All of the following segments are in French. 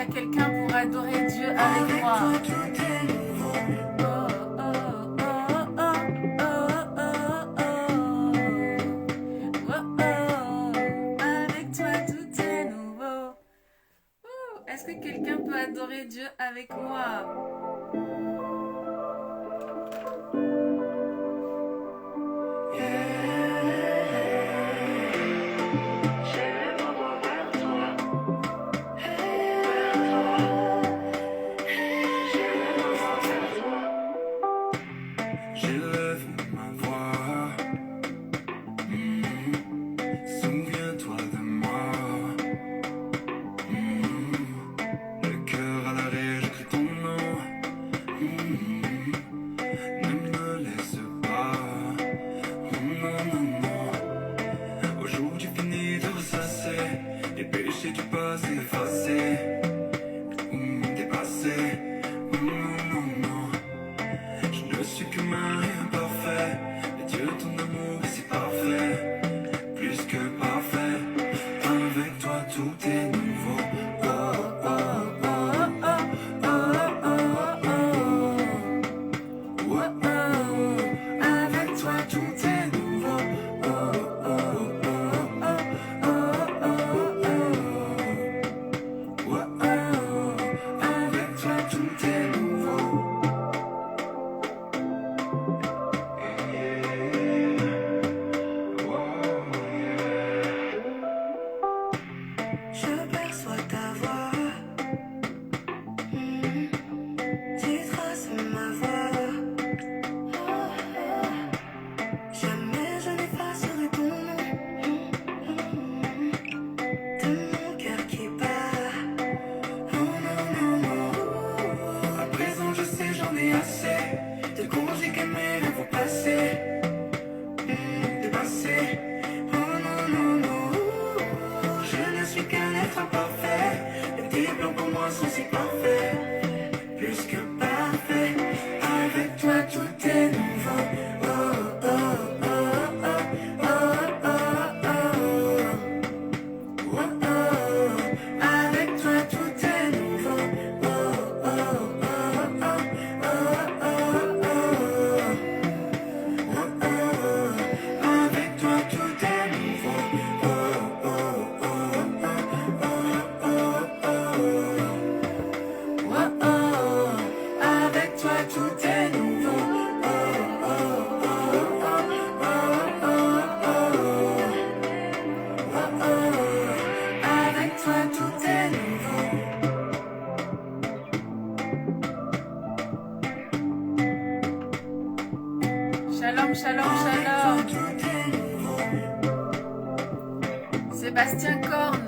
quelqu'un pour adorer Dieu avec moi? Avec toi tout est nouveau. Est-ce que quelqu'un peut adorer Dieu avec moi? Shalom, shalom, shalom. Sébastien Korn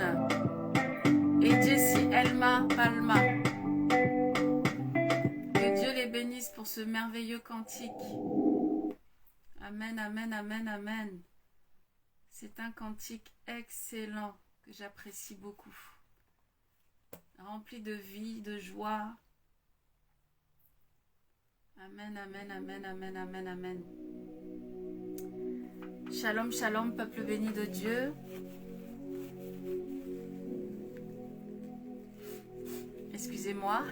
et Jessie Elma Palma. Que Dieu les bénisse pour ce merveilleux cantique. Amen, amen, amen, amen. C'est un cantique excellent que j'apprécie beaucoup. Rempli de vie, de joie. Amen, amen, amen, amen, amen, amen. Shalom, shalom, peuple béni de Dieu. Excusez-moi.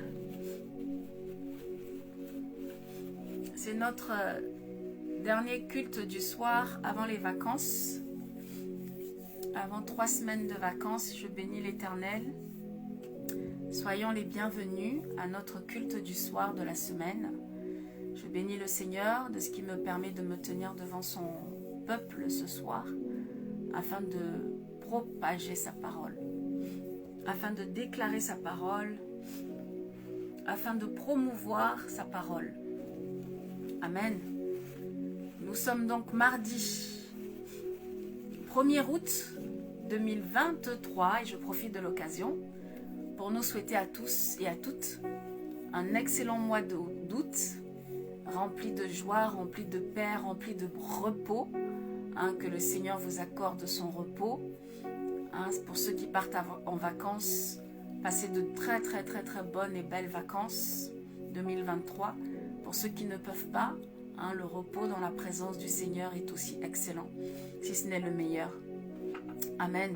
C'est notre dernier culte du soir avant les vacances. Avant 3 semaines de vacances, je bénis l'Éternel. Soyons les bienvenus à notre culte du soir de la semaine. Je bénis le Seigneur de ce qui me permet de me tenir devant son peuple ce soir, afin de propager sa parole, afin de déclarer sa parole, afin de promouvoir sa parole. Amen. Nous sommes donc mardi 1er août 2023 et je profite de l'occasion pour nous souhaiter à tous et à toutes un excellent mois d'août, rempli de joie, rempli de paix, rempli de repos, que le Seigneur vous accorde son repos. Pour ceux qui partent en vacances, passez de très très très très bonnes et belles vacances 2023. Pour ceux qui ne peuvent pas, le repos dans la présence du Seigneur est aussi excellent, si ce n'est le meilleur. Amen.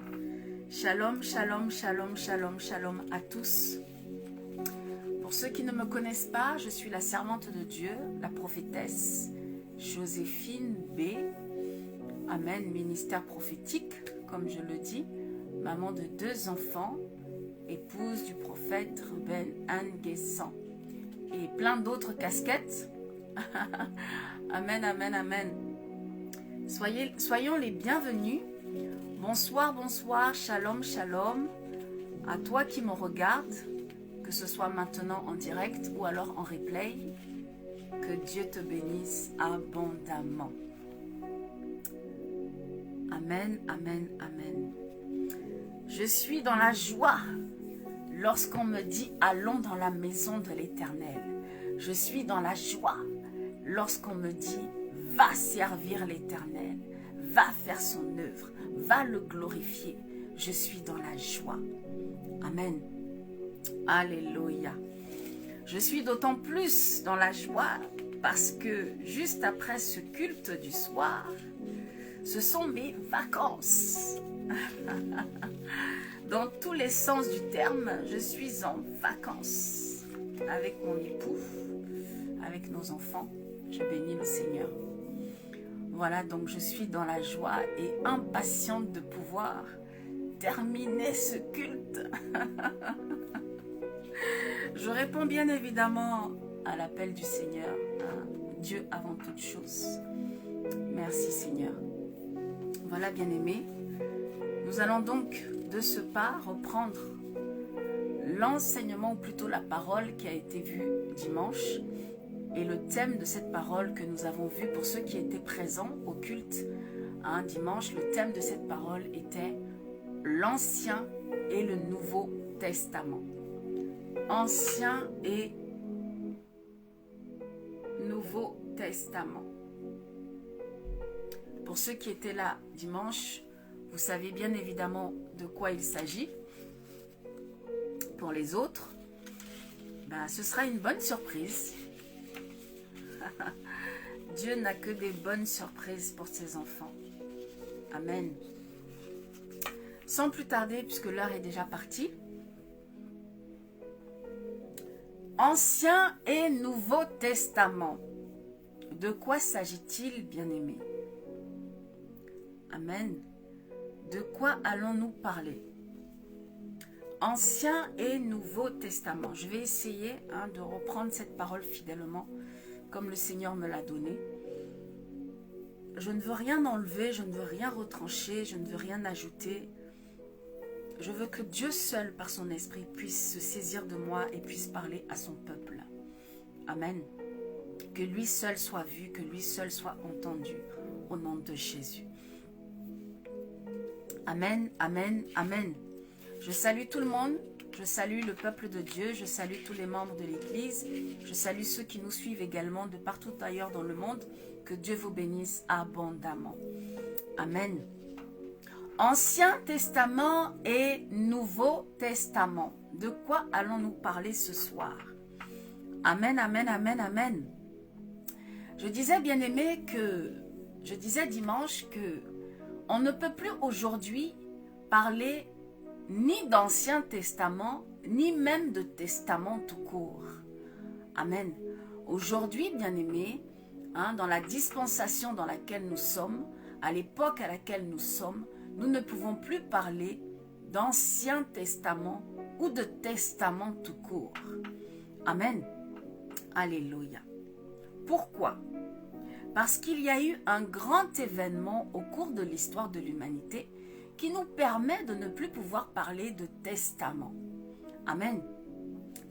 Shalom, shalom, shalom, shalom, shalom à tous. Pour ceux qui ne me connaissent pas, je suis la servante de Dieu, la prophétesse Joséphine B. Amen, ministère prophétique, comme je le dis, maman de 2 enfants, épouse du prophète Ruben Anguessan et plein d'autres casquettes. Amen, amen, amen. Soyons les bienvenus. Bonsoir, bonsoir, shalom, shalom. À toi qui me regardes, que ce soit maintenant en direct ou alors en replay, que Dieu te bénisse abondamment. Amen, amen, amen. Je suis dans la joie lorsqu'on me dit « Allons dans la maison de l'Éternel ». Je suis dans la joie lorsqu'on me dit « Va servir l'Éternel, va faire son œuvre, va le glorifier ». Je suis dans la joie. Amen. Alléluia. Je suis d'autant plus dans la joie parce que juste après ce culte du soir, ce sont mes vacances. Dans tous les sens du terme, je suis en vacances avec mon époux, avec nos enfants. Je bénis le Seigneur. Voilà, donc je suis dans la joie et impatiente de pouvoir terminer ce culte. Je réponds bien évidemment à l'appel du Seigneur, hein, Dieu avant toute chose. Merci Seigneur. Voilà, bien-aimés, nous allons donc de ce pas reprendre l'enseignement, ou plutôt la parole qui a été vue dimanche, et le thème de cette parole que nous avons vu pour ceux qui étaient présents au culte, hein, dimanche. Le thème de cette parole était l'Ancien et le Nouveau Testament. Ancien et Nouveau Testament. Pour ceux qui étaient là dimanche, vous savez bien évidemment de quoi il s'agit. Pour les autres, ben, ce sera une bonne surprise. Dieu n'a que des bonnes surprises pour ses enfants. Amen. Sans plus tarder, puisque l'heure est déjà partie. Ancien et Nouveau Testament. De quoi s'agit-il, bien-aimés? Amen. De quoi allons-nous parler? Ancien et Nouveau Testament. Je vais essayer de reprendre cette parole fidèlement, comme le Seigneur me l'a donnée. Je ne veux rien enlever, je ne veux rien retrancher, je ne veux rien ajouter. Je veux que Dieu seul, par son esprit, puisse se saisir de moi et puisse parler à son peuple. Amen. Que lui seul soit vu, que lui seul soit entendu, au nom de Jésus. Amen, amen, amen. Je salue tout le monde, je salue le peuple de Dieu, je salue tous les membres de l'Église, je salue ceux qui nous suivent également de partout ailleurs dans le monde. Que Dieu vous bénisse abondamment. Amen. Ancien Testament et Nouveau Testament. De quoi allons-nous parler ce soir? Amen, amen, amen, amen. Je disais, bien-aimé, je disais dimanche que on ne peut plus aujourd'hui parler ni d'Ancien Testament, ni même de Testament tout court. Amen. Aujourd'hui, bien-aimé, dans la dispensation dans laquelle nous sommes, à l'époque à laquelle nous sommes, nous ne pouvons plus parler d'Ancien Testament ou de Testament tout court. Amen. Alléluia. Pourquoi? Parce qu'il y a eu un grand événement au cours de l'histoire de l'humanité qui nous permet de ne plus pouvoir parler de testament. Amen.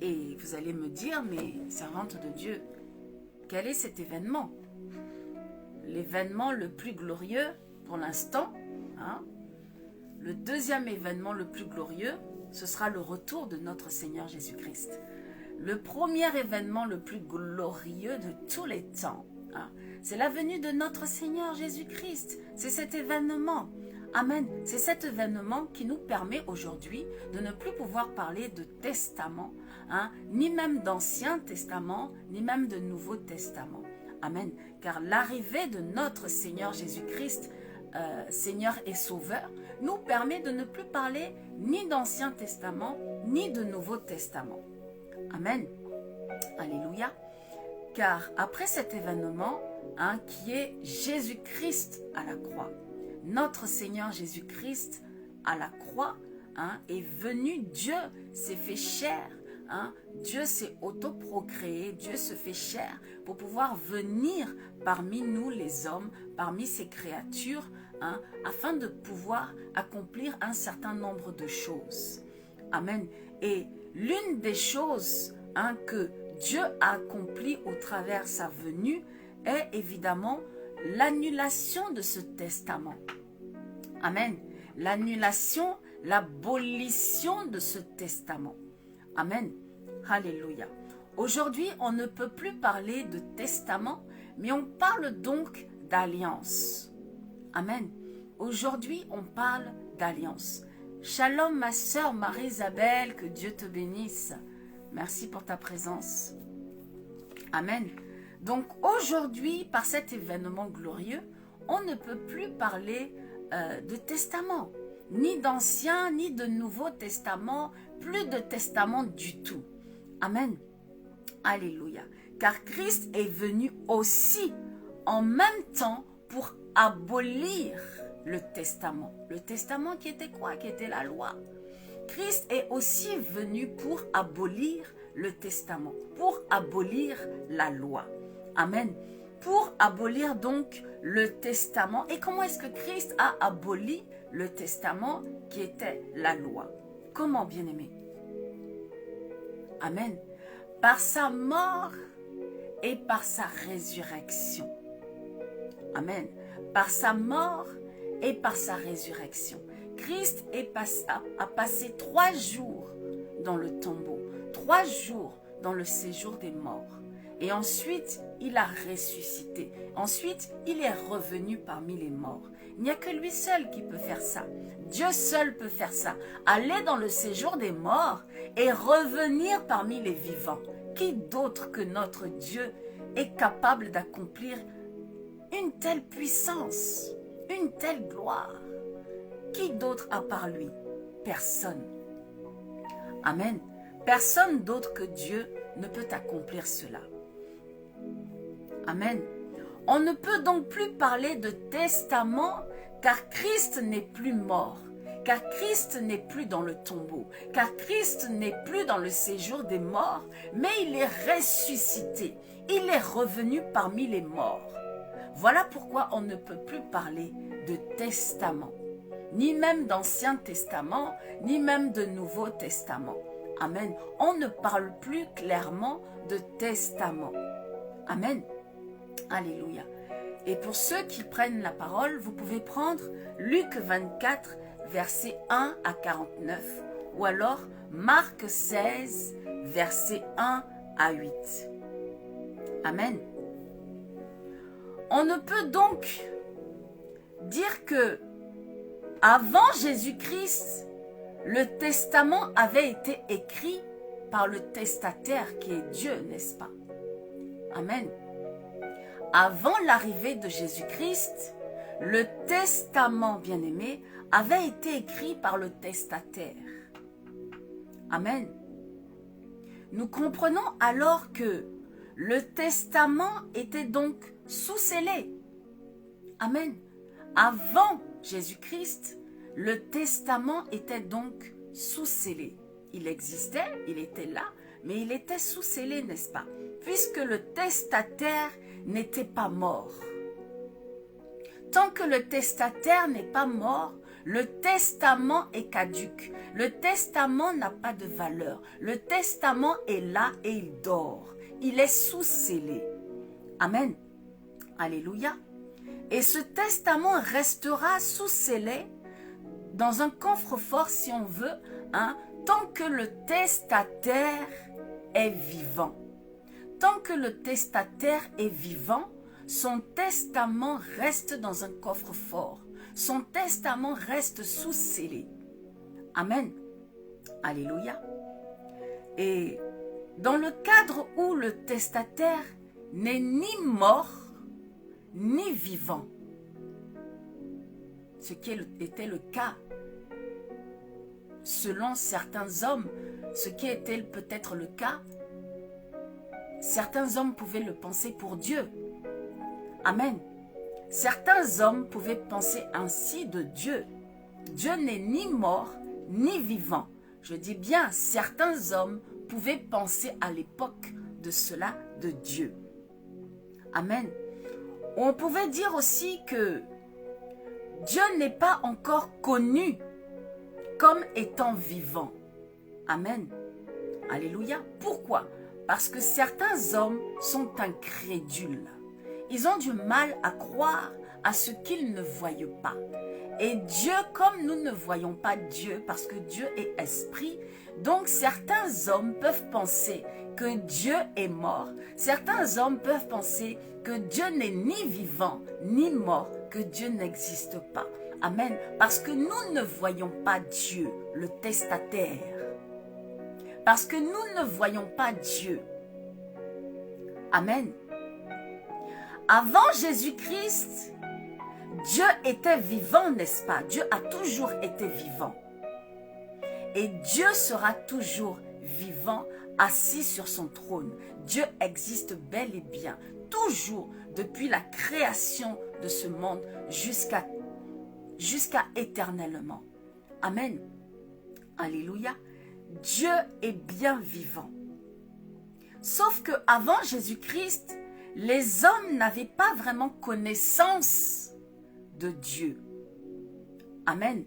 Et vous allez me dire, mais servante de Dieu, quel est cet événement? L'événement le plus glorieux pour l'instant, le deuxième événement le plus glorieux, ce sera le retour de notre Seigneur Jésus-Christ. Le premier événement le plus glorieux de tous les temps, c'est la venue de notre Seigneur Jésus-Christ. C'est cet événement. Amen. C'est cet événement qui nous permet aujourd'hui de ne plus pouvoir parler de testament, ni même d'Ancien Testament, ni même de Nouveau Testament. Amen. Car l'arrivée de notre Seigneur Jésus-Christ, Seigneur et Sauveur, nous permet de ne plus parler ni d'Ancien Testament, ni de Nouveau Testament. Amen. Alléluia. Car après cet événement, qui est Jésus-Christ à la croix, notre Seigneur Jésus-Christ à la croix est venu, Dieu s'est fait chair, Dieu s'est autoprocréé, Dieu se fait chair pour pouvoir venir parmi nous les hommes, parmi ces créatures, afin de pouvoir accomplir un certain nombre de choses. Amen. Et l'une des choses que Dieu a accompli au travers sa venue est évidemment l'annulation de ce testament. Amen. L'annulation, l'abolition de ce testament. Amen. Alléluia. Aujourd'hui, on ne peut plus parler de testament, mais on parle donc d'alliance. Amen. Aujourd'hui, on parle d'alliance. Shalom ma sœur Marie-Isabelle, que Dieu te bénisse. Merci pour ta présence. Amen. Donc aujourd'hui, par cet événement glorieux, on ne peut plus parler de testament, ni d'Ancien, ni de Nouveau Testament, plus de testament du tout. Amen. Alléluia. Car Christ est venu aussi en même temps pour abolir le testament. Le testament qui était quoi? Qui était la loi. Christ est aussi venu pour abolir le testament, pour abolir la loi. Amen. Pour abolir donc le testament. Et comment est-ce que Christ a aboli le testament qui était la loi? Comment, bien-aimé? Amen. Par sa mort et par sa résurrection. Amen. Par sa mort et par sa résurrection. Christ a passé 3 jours dans le tombeau, 3 jours dans le séjour des morts. Et ensuite, il a ressuscité. Ensuite, il est revenu parmi les morts. Il n'y a que lui seul qui peut faire ça. Dieu seul peut faire ça. Aller dans le séjour des morts et revenir parmi les vivants. Qui d'autre que notre Dieu est capable d'accomplir une telle puissance, une telle gloire? Qui d'autre à part lui? Personne. Amen. Personne d'autre que Dieu ne peut accomplir cela. Amen. On ne peut donc plus parler de testament car Christ n'est plus mort, car Christ n'est plus dans le tombeau, car Christ n'est plus dans le séjour des morts, mais il est ressuscité. Il est revenu parmi les morts. Voilà pourquoi on ne peut plus parler de testament, ni même d'Ancien Testament, ni même de Nouveau Testament. Amen. On ne parle plus clairement de testament. Amen. Alléluia. Et pour ceux qui prennent la parole, vous pouvez prendre Luc 24, versets 1 à 49, ou alors Marc 16, versets 1 à 8. Amen. On ne peut donc dire que avant Jésus-Christ, le testament avait été écrit par le testataire qui est Dieu, n'est-ce pas? Amen. Avant l'arrivée de Jésus-Christ, le testament, bien-aimé, avait été écrit par le testataire. Amen. Nous comprenons alors que le testament était donc sous scellé. Amen. Avant Jésus-Christ, le testament était donc sous scellé. Il existait, il était là, mais il était sous scellé, n'est-ce pas? Puisque le testataire n'était pas mort. Tant que le testataire n'est pas mort, le testament est caduc. Le testament n'a pas de valeur. Le testament est là et il dort. Il est sous scellé. Amen. Alléluia. Et ce testament restera sous scellé dans un coffre-fort, si on veut, tant que le testataire est vivant. Tant que le testataire est vivant, son testament reste dans un coffre-fort. Son testament reste sous scellé. Amen. Alléluia. Et dans le cadre où le testataire n'est ni mort, ni vivant, ce qui était le cas selon certains hommes, ce qui était peut-être le cas certains hommes pouvaient le penser pour Dieu. Amen. Certains hommes pouvaient penser ainsi de Dieu. Dieu n'est ni mort, ni vivant. Je dis bien, certains hommes pouvaient penser à l'époque de cela de Dieu. Amen. On pouvait dire aussi que Dieu n'est pas encore connu comme étant vivant. Amen. Alléluia. Pourquoi? Parce que certains hommes sont incrédules. Ils ont du mal à croire à ce qu'ils ne voient pas. Et Dieu, comme nous ne voyons pas Dieu, parce que Dieu est esprit, donc certains hommes peuvent penser que Dieu est mort. Certains hommes peuvent penser que Dieu n'est ni vivant, ni mort, que Dieu n'existe pas. Amen. Parce que nous ne voyons pas Dieu, le testataire. Parce que nous ne voyons pas Dieu. Amen. Avant Jésus-Christ, Dieu était vivant, n'est-ce pas? Dieu a toujours été vivant. Et Dieu sera toujours vivant, assis sur son trône. Dieu existe bel et bien, toujours, depuis la création de ce monde jusqu'à éternellement. Amen. Alléluia. Dieu est bien vivant. Sauf que avant Jésus-Christ, les hommes n'avaient pas vraiment connaissance de Dieu. Amen.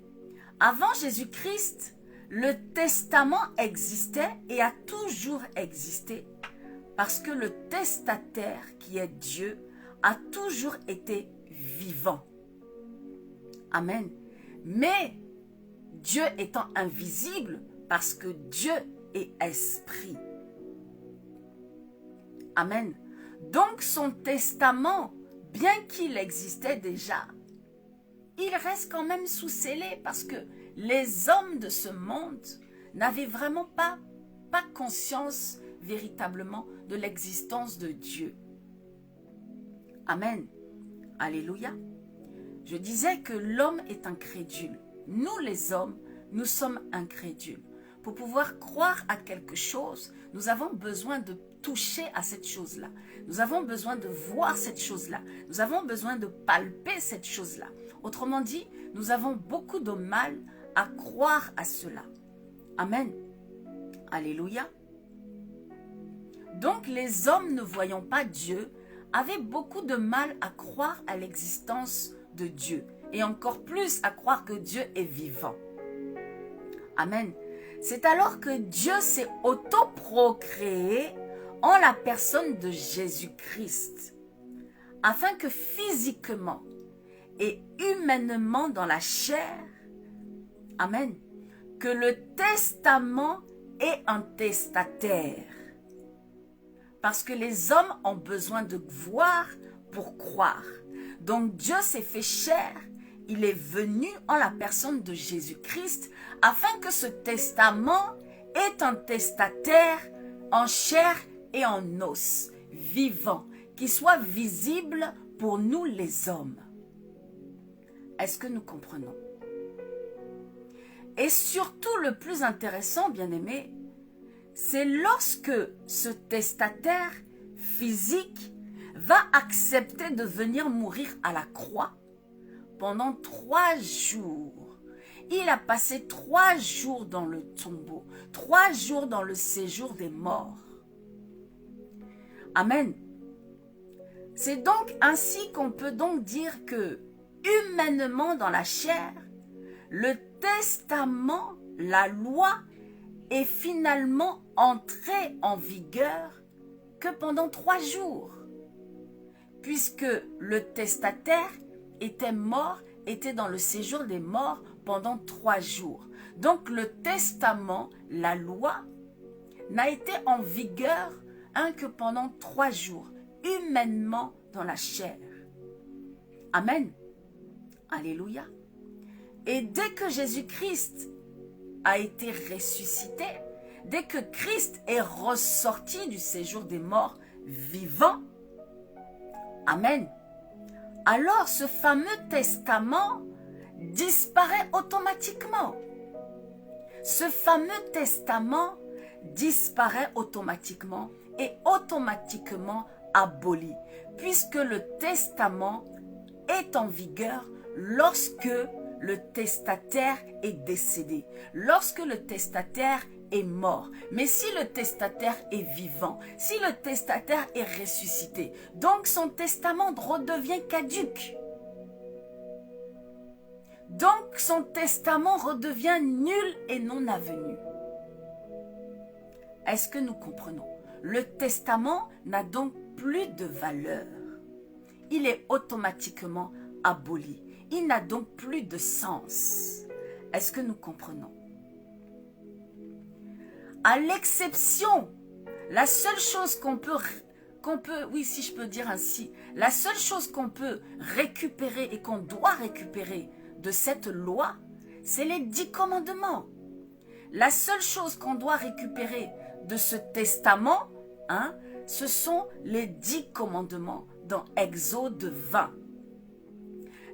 Avant Jésus-Christ, le testament existait et a toujours existé parce que le testataire qui est Dieu a toujours été vivant. Amen. Mais Dieu étant invisible parce que Dieu est esprit. Amen. Donc son testament, bien qu'il existait déjà, il reste quand même sous scellé parce que les hommes de ce monde n'avaient vraiment pas conscience véritablement de l'existence de Dieu. Amen. Alléluia. Je disais que l'homme est incrédule. Nous les hommes, nous sommes incrédules. Pour pouvoir croire à quelque chose, nous avons besoin de toucher à cette chose-là. Nous avons besoin de voir cette chose-là. Nous avons besoin de palper cette chose-là. Autrement dit, nous avons beaucoup de mal à croire à cela. Amen. Alléluia. Donc les hommes ne voyant pas Dieu avaient beaucoup de mal à croire à l'existence de Dieu et encore plus à croire que Dieu est vivant. Amen. C'est alors que Dieu s'est autoprocréé en la personne de Jésus-Christ, afin que physiquement et humainement dans la chair, amen, que le testament est un testataire. Parce que les hommes ont besoin de voir pour croire. Donc Dieu s'est fait chair, il est venu en la personne de Jésus-Christ, afin que ce testament est un testataire en chair et en os, vivant, qui soit visible pour nous les hommes. Est-ce que nous comprenons? Et surtout le plus intéressant, bien-aimés, c'est lorsque ce testataire physique va accepter de venir mourir à la croix pendant 3 jours. Il a passé 3 jours dans le tombeau, 3 jours dans le séjour des morts. Amen. C'est donc ainsi qu'on peut donc dire que, humainement dans la chair, le testament, la loi, est finalement entré en vigueur que pendant 3 jours. Puisque le testataire était mort, était dans le séjour des morts pendant 3 jours. Donc le testament, la loi, n'a été en vigueur que pendant 3 jours, humainement dans la chair. Amen. Alléluia. Et dès que Jésus-Christ a été ressuscité, dès que Christ est ressorti du séjour des morts vivant, amen, alors ce fameux testament disparaît automatiquement. Ce fameux testament disparaît automatiquement est automatiquement aboli, puisque le testament est en vigueur lorsque le testataire est décédé, lorsque le testataire est mort. Mais si le testataire est vivant, si le testataire est ressuscité, donc son testament redevient caduc. Donc son testament redevient nul et non avenu. Est-ce que nous comprenons? Le testament n'a donc plus de valeur. Il est automatiquement aboli. Il n'a donc plus de sens. Est-ce que nous comprenons? À l'exception, la seule chose qu'on peut, oui, si je peux dire ainsi, la seule chose qu'on peut récupérer et qu'on doit récupérer de cette loi, c'est les 10 commandements. La seule chose qu'on doit récupérer de ce testament, ce sont les 10 commandements dans Exode 20.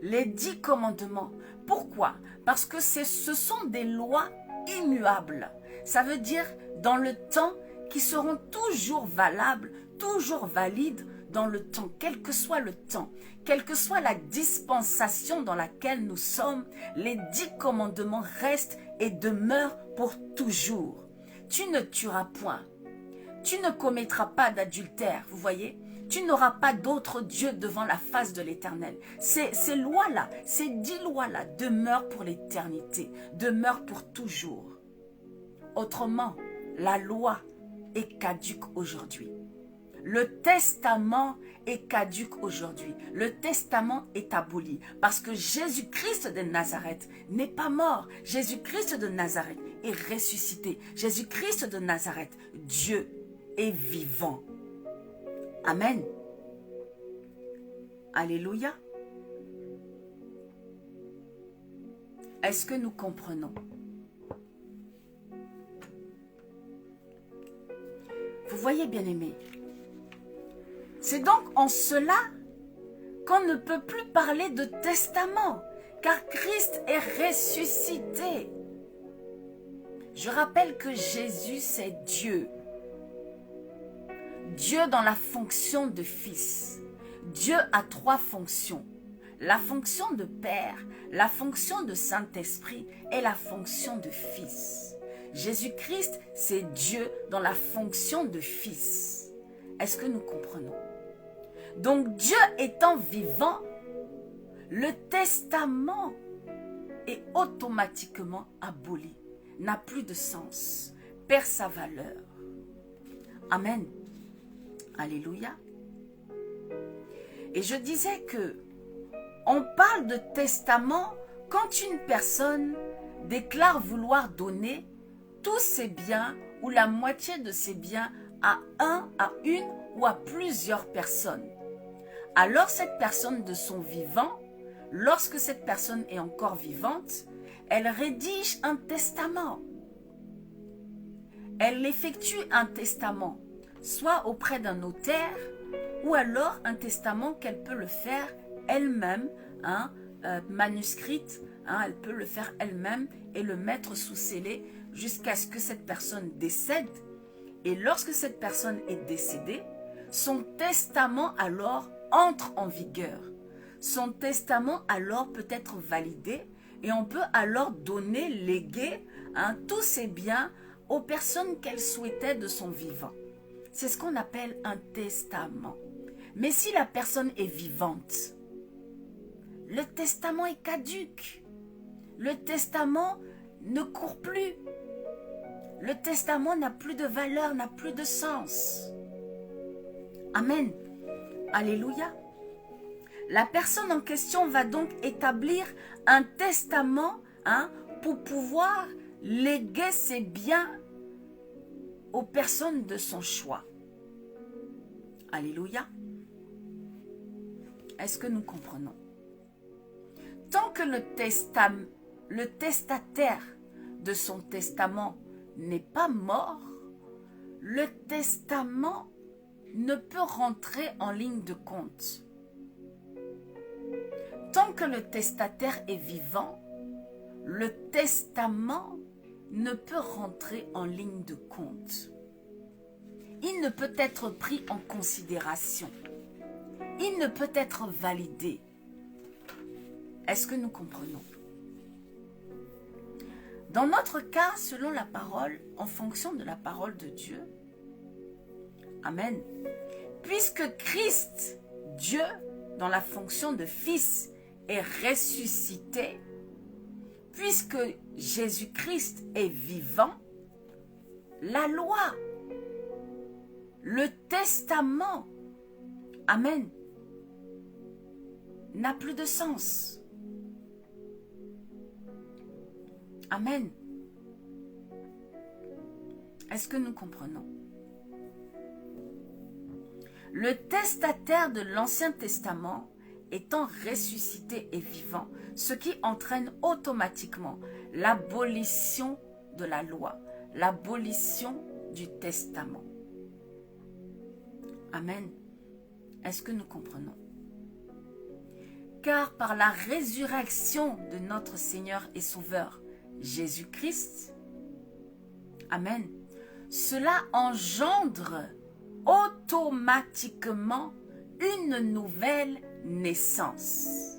Les 10 commandements. Pourquoi? Parce que ce sont des lois immuables. Ça veut dire dans le temps qui seront toujours valables, toujours valides dans le temps, quel que soit le temps, quelle que soit la dispensation dans laquelle nous sommes, les 10 commandements restent et demeurent pour toujours. Tu ne tueras point. Tu ne commettras pas d'adultère, vous voyez? Tu n'auras pas d'autre Dieu devant la face de l'Éternel. Ces lois-là, ces 10 lois-là demeurent pour l'éternité, demeurent pour toujours. Autrement, la loi est caduque aujourd'hui. Le testament est caduque aujourd'hui. Le testament est aboli parce que Jésus-Christ de Nazareth n'est pas mort. Jésus-Christ de Nazareth est ressuscité. Jésus-Christ de Nazareth, Dieu est vivant. Amen. Alléluia. Est-ce que nous comprenons? Vous voyez, bien-aimés, c'est donc en cela qu'on ne peut plus parler de testament, car Christ est ressuscité. Je rappelle que Jésus, c'est Dieu. Dieu dans la fonction de fils. Dieu a 3 fonctions. La fonction de Père, la fonction de Saint-Esprit et la fonction de Fils. Jésus-Christ, c'est Dieu dans la fonction de Fils. Est-ce que nous comprenons? Donc Dieu étant vivant, le testament est automatiquement aboli, n'a plus de sens, perd sa valeur. Amen. Alléluia. Et je disais que on parle de testament quand une personne déclare vouloir donner tous ses biens ou la moitié de ses biens à une ou à plusieurs personnes. Alors cette personne de son vivant, lorsque cette personne est encore vivante, elle rédige un testament. Elle effectue un testament, soit auprès d'un notaire, ou alors un testament qu'elle peut le faire elle-même, manuscrite, elle peut le faire elle-même et le mettre sous scellé jusqu'à ce que cette personne décède. Et lorsque cette personne est décédée, son testament alors entre en vigueur. Son testament alors peut être validé et on peut alors donner, léguer tous ses biens aux personnes qu'elle souhaitait de son vivant. C'est ce qu'on appelle un testament. Mais si la personne est vivante, le testament est caduc. Le testament ne court plus. Le testament n'a plus de valeur, n'a plus de sens. Amen. Alléluia. La personne en question va donc établir un testament pour pouvoir léguer ses biens aux personnes de son choix. Alléluia. Est-ce que nous comprenons? Tant que le testataire de son testament n'est pas mort, le testament ne peut rentrer en ligne de compte. Tant que le testataire est vivant, le testament ne peut rentrer en ligne de compte. il ne peut être pris en considération. Il ne peut être validé. Est-ce que nous comprenons? Dans notre cas, selon la parole, en fonction de la parole de Dieu, Amen, puisque Christ, Dieu, dans la fonction de Fils, est ressuscité, puisque Jésus-Christ est vivant, la loi, le testament, Amen, n'a plus de sens. Amen. Est-ce que nous comprenons? Le testataire de l'Ancien Testament étant ressuscité et vivant, ce qui entraîne automatiquement l'abolition de la loi, l'abolition du testament. Amen. Est-ce que nous comprenons? Car par la résurrection de notre Seigneur et Sauveur Jésus-Christ, Amen, cela engendre automatiquement une nouvelle naissance.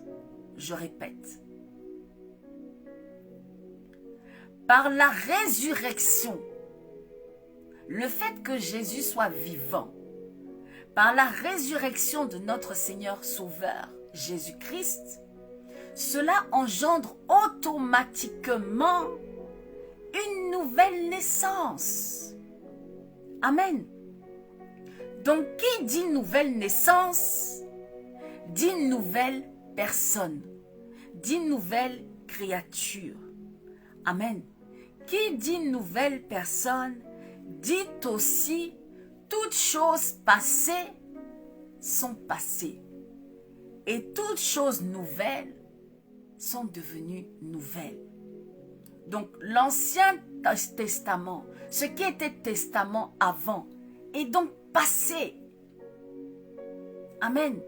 Je répète. Par la résurrection, le fait que Jésus soit vivant, par la résurrection de notre Seigneur Sauveur Jésus-Christ, cela engendre automatiquement une nouvelle naissance. Amen. Donc, qui dit nouvelle naissance, dit nouvelle personne, dit nouvelle créature. Amen. Qui dit nouvelle personne, dit aussi toutes choses passées sont passées. Et toutes choses nouvelles sont devenues nouvelles. Donc, l'Ancien Testament, ce qui était testament avant, est donc passé. Amen.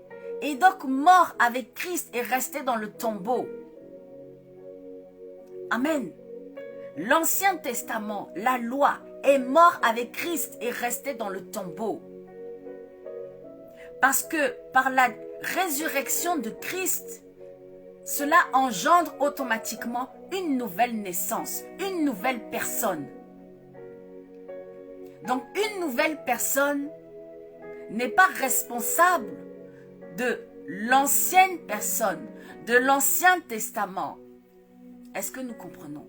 Et donc mort avec Christ et resté dans le tombeau. Amen. L'Ancien Testament, la loi, est mort avec Christ et resté dans le tombeau. Parce que par la résurrection de Christ, cela engendre automatiquement une nouvelle naissance, une nouvelle personne. Donc une nouvelle personne n'est pas responsable de l'ancienne personne, de l'Ancien Testament. Est-ce que nous comprenons?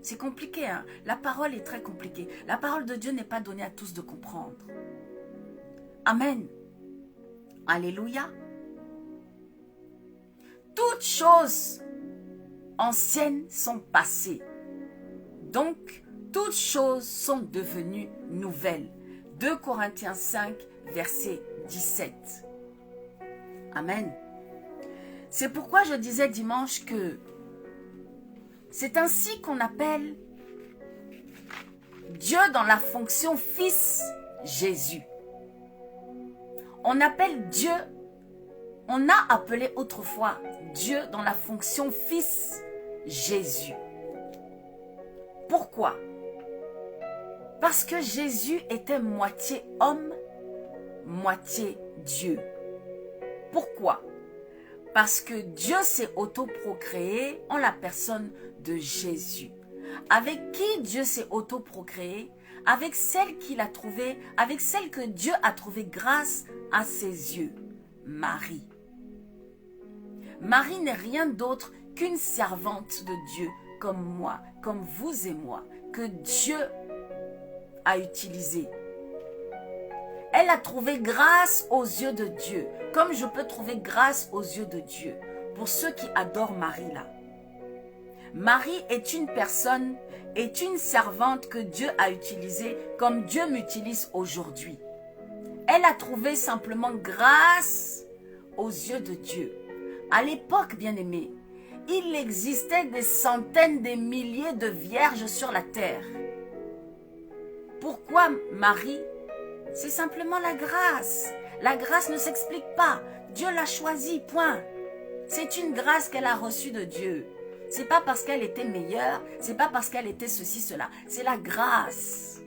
C'est compliqué, hein? La parole est très compliquée. La parole de Dieu n'est pas donnée à tous de comprendre. Amen. Alléluia. Toutes choses anciennes sont passées. Donc, toutes choses sont devenues nouvelles. 2 Corinthiens 5, verset 17. Amen. C'est pourquoi je disais dimanche que c'est ainsi qu'on appelle Dieu dans la fonction Fils Jésus. On appelle Dieu, on a appelé autrefois Dieu dans la fonction Fils Jésus. Pourquoi? Parce que Jésus était moitié homme, moitié Dieu. Pourquoi? Parce que Dieu s'est autoprocréé en la personne de Jésus. Avec qui Dieu s'est autoprocréé? Avec celle qu'il a trouvée, avec celle que Dieu a trouvée grâce à ses yeux, Marie. Marie n'est rien d'autre qu'une servante de Dieu, comme moi, comme vous et moi, que Dieu a utilisée. Elle a trouvé grâce aux yeux de Dieu, comme je peux trouver grâce aux yeux de Dieu, pour ceux qui adorent Marie là. Marie est une personne, est une servante que Dieu a utilisée comme Dieu m'utilise aujourd'hui. Elle a trouvé simplement grâce aux yeux de Dieu. À l'époque, bien-aimés, il existait des centaines, des milliers de vierges sur la terre. Pourquoi Marie? C'est simplement la grâce. La grâce ne s'explique pas. Dieu l'a choisie, point. C'est une grâce qu'elle a reçue de Dieu. C'est pas parce qu'elle était meilleure, c'est pas parce qu'elle était ceci, cela. C'est la grâce.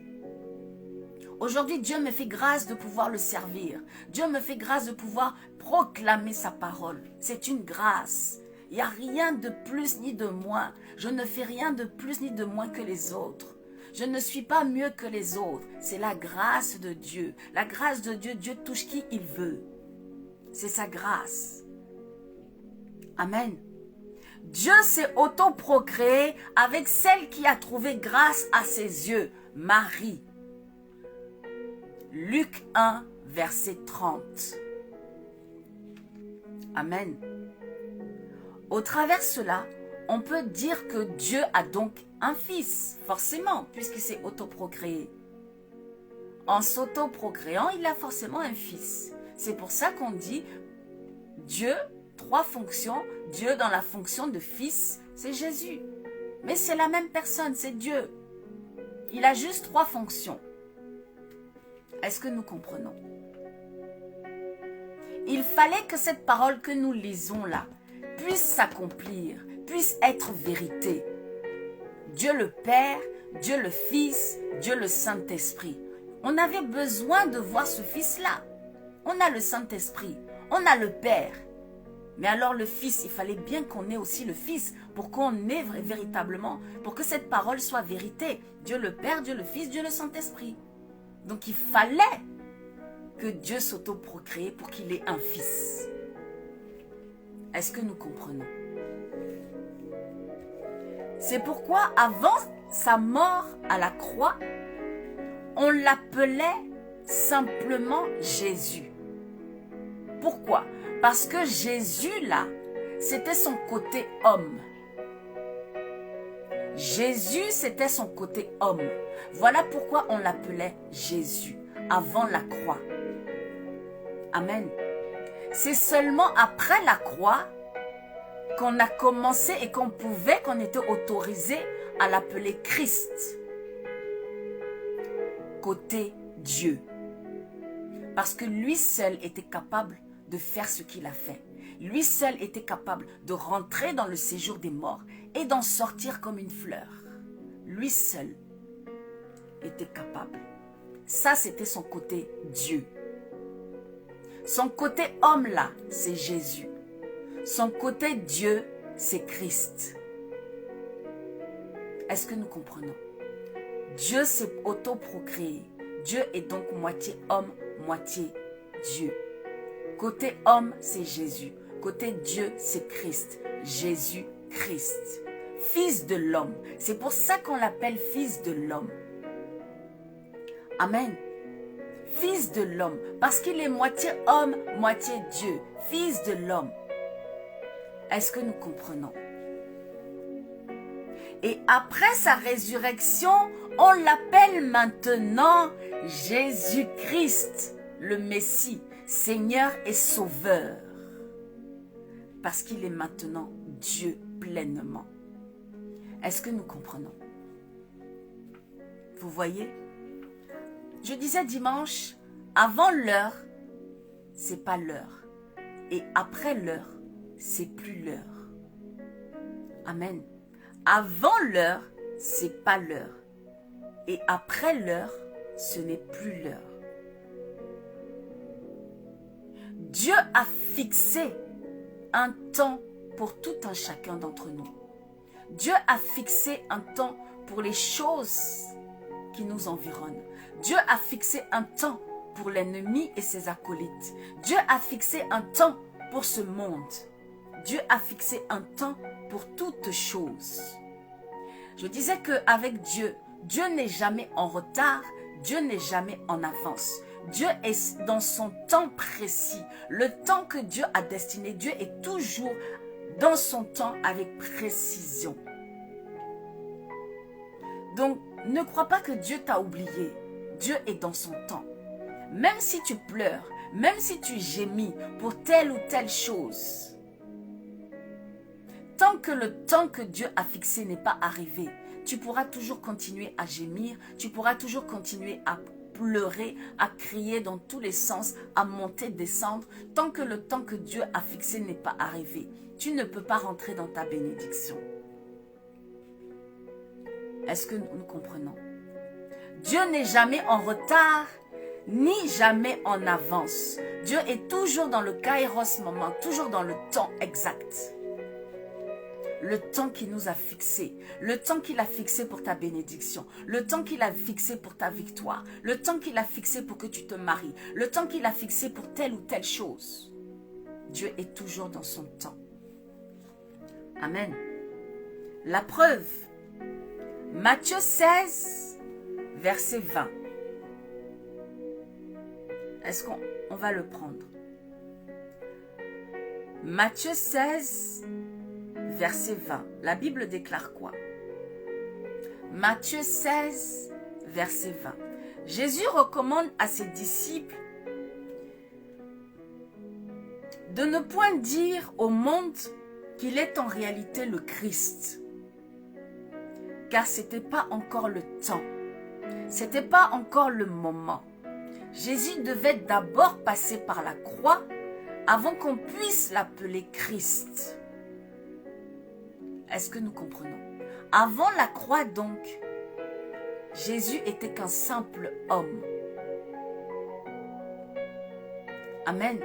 Aujourd'hui, Dieu me fait grâce de pouvoir le servir. Dieu me fait grâce de pouvoir proclamer sa parole. C'est une grâce. Il n'y a rien de plus ni de moins. Je ne fais rien de plus ni de moins que les autres. Je ne suis pas mieux que les autres. C'est la grâce de Dieu. La grâce de Dieu, Dieu touche qui il veut. C'est sa grâce. Amen. Dieu s'est autoprocréé avec celle qui a trouvé grâce à ses yeux, Marie. Luc 1, verset 30. Amen. Au travers de cela, on peut dire que Dieu a donc un fils, forcément, puisqu'il s'est autoprocréé. En s'autoprocréant, il a forcément un fils. C'est pour ça qu'on dit Dieu, 3 fonctions. Dieu dans la fonction de fils, c'est Jésus. Mais c'est la même personne, c'est Dieu. Il a juste 3 fonctions. Est-ce que nous comprenons? Il fallait que cette parole que nous lisons là puisse s'accomplir, puisse être vérité. Dieu le Père, Dieu le Fils, Dieu le Saint-Esprit. On avait besoin de voir ce Fils-là. On a le Saint-Esprit, on a le Père. Mais alors le Fils, il fallait bien qu'on ait aussi le Fils pour qu'on ait véritablement, pour que cette parole soit vérité. Dieu le Père, Dieu le Fils, Dieu le Saint-Esprit. Donc il fallait que Dieu s'autoprocrée pour qu'il ait un Fils. Est-ce que nous comprenons? C'est pourquoi avant sa mort à la croix, on l'appelait simplement Jésus. Pourquoi? Parce que Jésus là, c'était son côté homme. Jésus, c'était son côté homme. Voilà pourquoi on l'appelait Jésus, avant la croix. Amen. C'est seulement après la croix qu'on a commencé et qu'on était autorisé à l'appeler Christ. Côté Dieu. Parce que lui seul était capable de faire ce qu'il a fait. Lui seul était capable de rentrer dans le séjour des morts et d'en sortir comme une fleur. Lui seul était capable. Ça, c'était son côté Dieu. Son côté homme là, c'est Jésus. Son côté Dieu, c'est Christ. Est-ce que nous comprenons? Dieu s'est autoprocréé. Dieu est donc moitié homme, moitié Dieu. Côté homme, c'est Jésus. Côté Dieu, c'est Christ. Jésus-Christ. Fils de l'homme. C'est pour ça qu'on l'appelle fils de l'homme. Amen. Fils de l'homme. Parce qu'il est moitié homme, moitié Dieu. Fils de l'homme. Est-ce que nous comprenons? Et après sa résurrection, on l'appelle maintenant Jésus-Christ, le Messie, Seigneur et Sauveur. Parce qu'il est maintenant Dieu pleinement. Est-ce que nous comprenons? Vous voyez? Je disais dimanche, avant l'heure, c'est pas l'heure. Et après l'heure, c'est plus l'heure. Amen. Avant l'heure, c'est pas l'heure. Et après l'heure, ce n'est plus l'heure. Dieu a fixé un temps pour tout un chacun d'entre nous. Dieu a fixé un temps pour les choses qui nous environnent. Dieu a fixé un temps pour l'ennemi et ses acolytes. Dieu a fixé un temps pour ce monde. Dieu a fixé un temps pour toutes choses. Je disais qu'avec Dieu, Dieu n'est jamais en retard, Dieu n'est jamais en avance. Dieu est dans son temps précis. Le temps que Dieu a destiné, Dieu est toujours dans son temps avec précision. Donc, ne crois pas que Dieu t'a oublié. Dieu est dans son temps. Même si tu pleures, même si tu gémis pour telle ou telle chose, tant que le temps que Dieu a fixé n'est pas arrivé, tu pourras toujours continuer à gémir, tu pourras toujours continuer à pleurer, à crier dans tous les sens, à monter, descendre, tant que le temps que Dieu a fixé n'est pas arrivé. Tu ne peux pas rentrer dans ta bénédiction. Est-ce que nous comprenons? Dieu n'est jamais en retard, ni jamais en avance. Dieu est toujours dans le kairos moment, toujours dans le temps exact. Le temps qu'il nous a fixé, le temps qu'il a fixé pour ta bénédiction, le temps qu'il a fixé pour ta victoire, le temps qu'il a fixé pour que tu te maries, le temps qu'il a fixé pour telle ou telle chose. Dieu est toujours dans son temps. Amen. La preuve, Matthieu 16, verset 20. Est-ce qu'on va le prendre? Matthieu 16, verset 20. La Bible déclare quoi? Matthieu 16, verset 20. Jésus recommande à ses disciples de ne point dire au monde qu'il est en réalité le Christ. Car ce n'était pas encore le temps. Ce n'était pas encore le moment. Jésus devait d'abord passer par la croix avant qu'on puisse l'appeler Christ. Est-ce que nous comprenons? Avant la croix donc, Jésus était qu'un simple homme. Amen.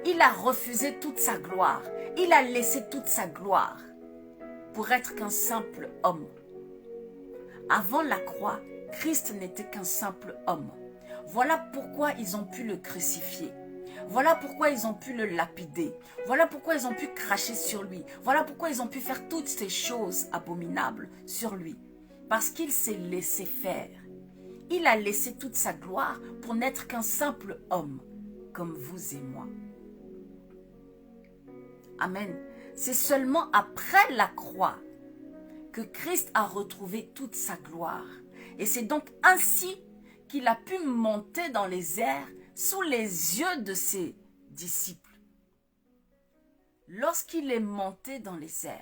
Il a refusé toute sa gloire. Il a laissé toute sa gloire pour être qu'un simple homme. Avant la croix, Christ n'était qu'un simple homme. Voilà pourquoi ils ont pu le crucifier. Voilà pourquoi ils ont pu le lapider. Voilà pourquoi ils ont pu cracher sur lui. Voilà pourquoi ils ont pu faire toutes ces choses abominables sur lui. Parce qu'il s'est laissé faire. Il a laissé toute sa gloire pour n'être qu'un simple homme, comme vous et moi. Amen. C'est seulement après la croix que Christ a retrouvé toute sa gloire. Et c'est donc ainsi qu'il a pu monter dans les airs sous les yeux de ses disciples. Lorsqu'il est monté dans les airs.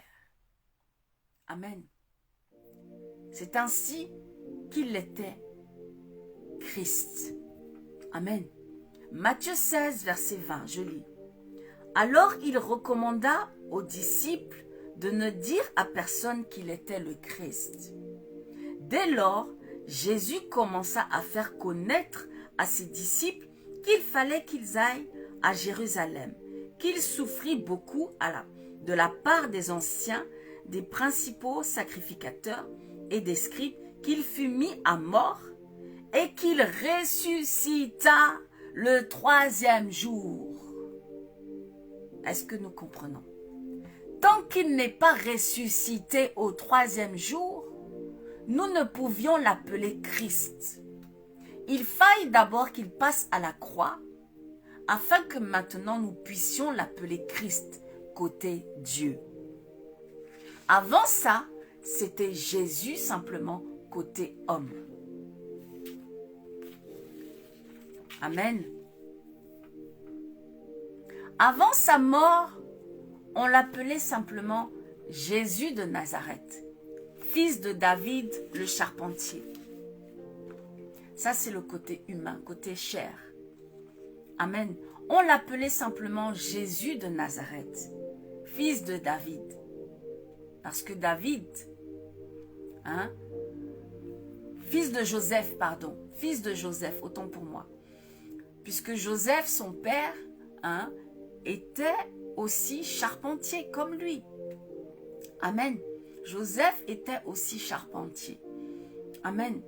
Amen. C'est ainsi qu'il était Christ. Amen. Matthieu 16, verset 20, je lis. Alors il recommanda aux disciples de ne dire à personne qu'il était le Christ. Dès lors, Jésus commença à faire connaître à ses disciples qu'il fallait qu'ils aillent à Jérusalem, qu'il souffrit beaucoup de la part des anciens, des principaux sacrificateurs et des scribes, qu'il fut mis à mort et qu'il ressuscita le 3e jour. Est-ce que nous comprenons? Tant qu'il n'est pas ressuscité au 3e jour, nous ne pouvions l'appeler Christ. Il faille d'abord qu'il passe à la croix, afin que maintenant nous puissions l'appeler Christ, côté Dieu. Avant ça, c'était Jésus simplement, côté homme. Amen. Avant sa mort, on l'appelait simplement Jésus de Nazareth, fils de David le charpentier. Ça, c'est le côté humain, côté chair. Amen. On l'appelait simplement Jésus de Nazareth, fils de David. Parce que David, fils de Joseph, autant pour moi. Puisque Joseph, son père, était aussi charpentier comme lui. Amen. Joseph était aussi charpentier. Amen.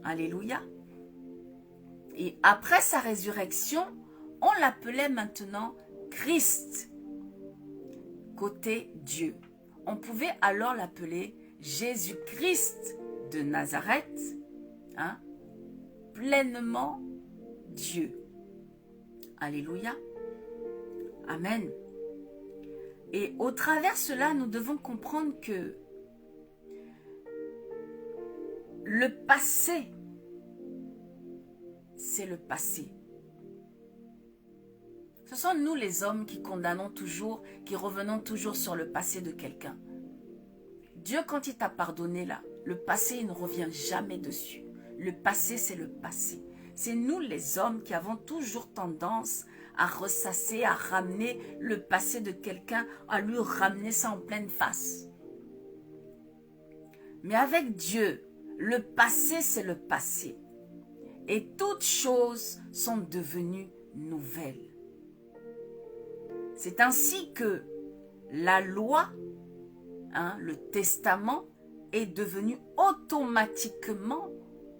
Alléluia. Et après sa résurrection, on l'appelait maintenant Christ, côté Dieu. On pouvait alors l'appeler Jésus-Christ de Nazareth, pleinement Dieu. Alléluia. Amen. Et au travers de cela, nous devons comprendre que le passé, c'est le passé. Ce sont nous les hommes qui condamnons toujours, qui revenons toujours sur le passé de quelqu'un. Dieu, quand il t'a pardonné là, le passé, il ne revient jamais dessus. Le passé, c'est le passé. C'est nous les hommes qui avons toujours tendance à ressasser, à ramener le passé de quelqu'un, à lui ramener ça en pleine face. Mais avec Dieu, le passé, c'est le passé. et toutes choses sont devenues nouvelles. C'est ainsi que la loi, le testament, est devenu automatiquement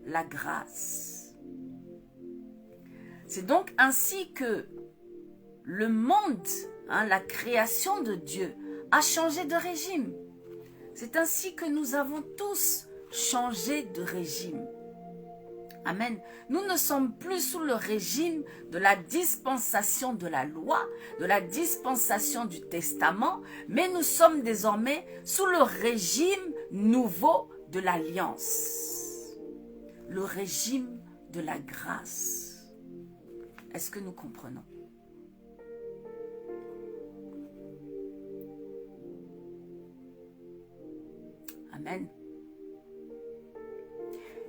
la grâce. C'est donc ainsi que le monde, la création de Dieu, a changé de régime. C'est ainsi que nous avons tous changé de régime. Amen. Nous ne sommes plus sous le régime de la dispensation de la loi, de la dispensation du testament, mais nous sommes désormais sous le régime nouveau de l'alliance. Le régime de la grâce. Est-ce que nous comprenons? Amen.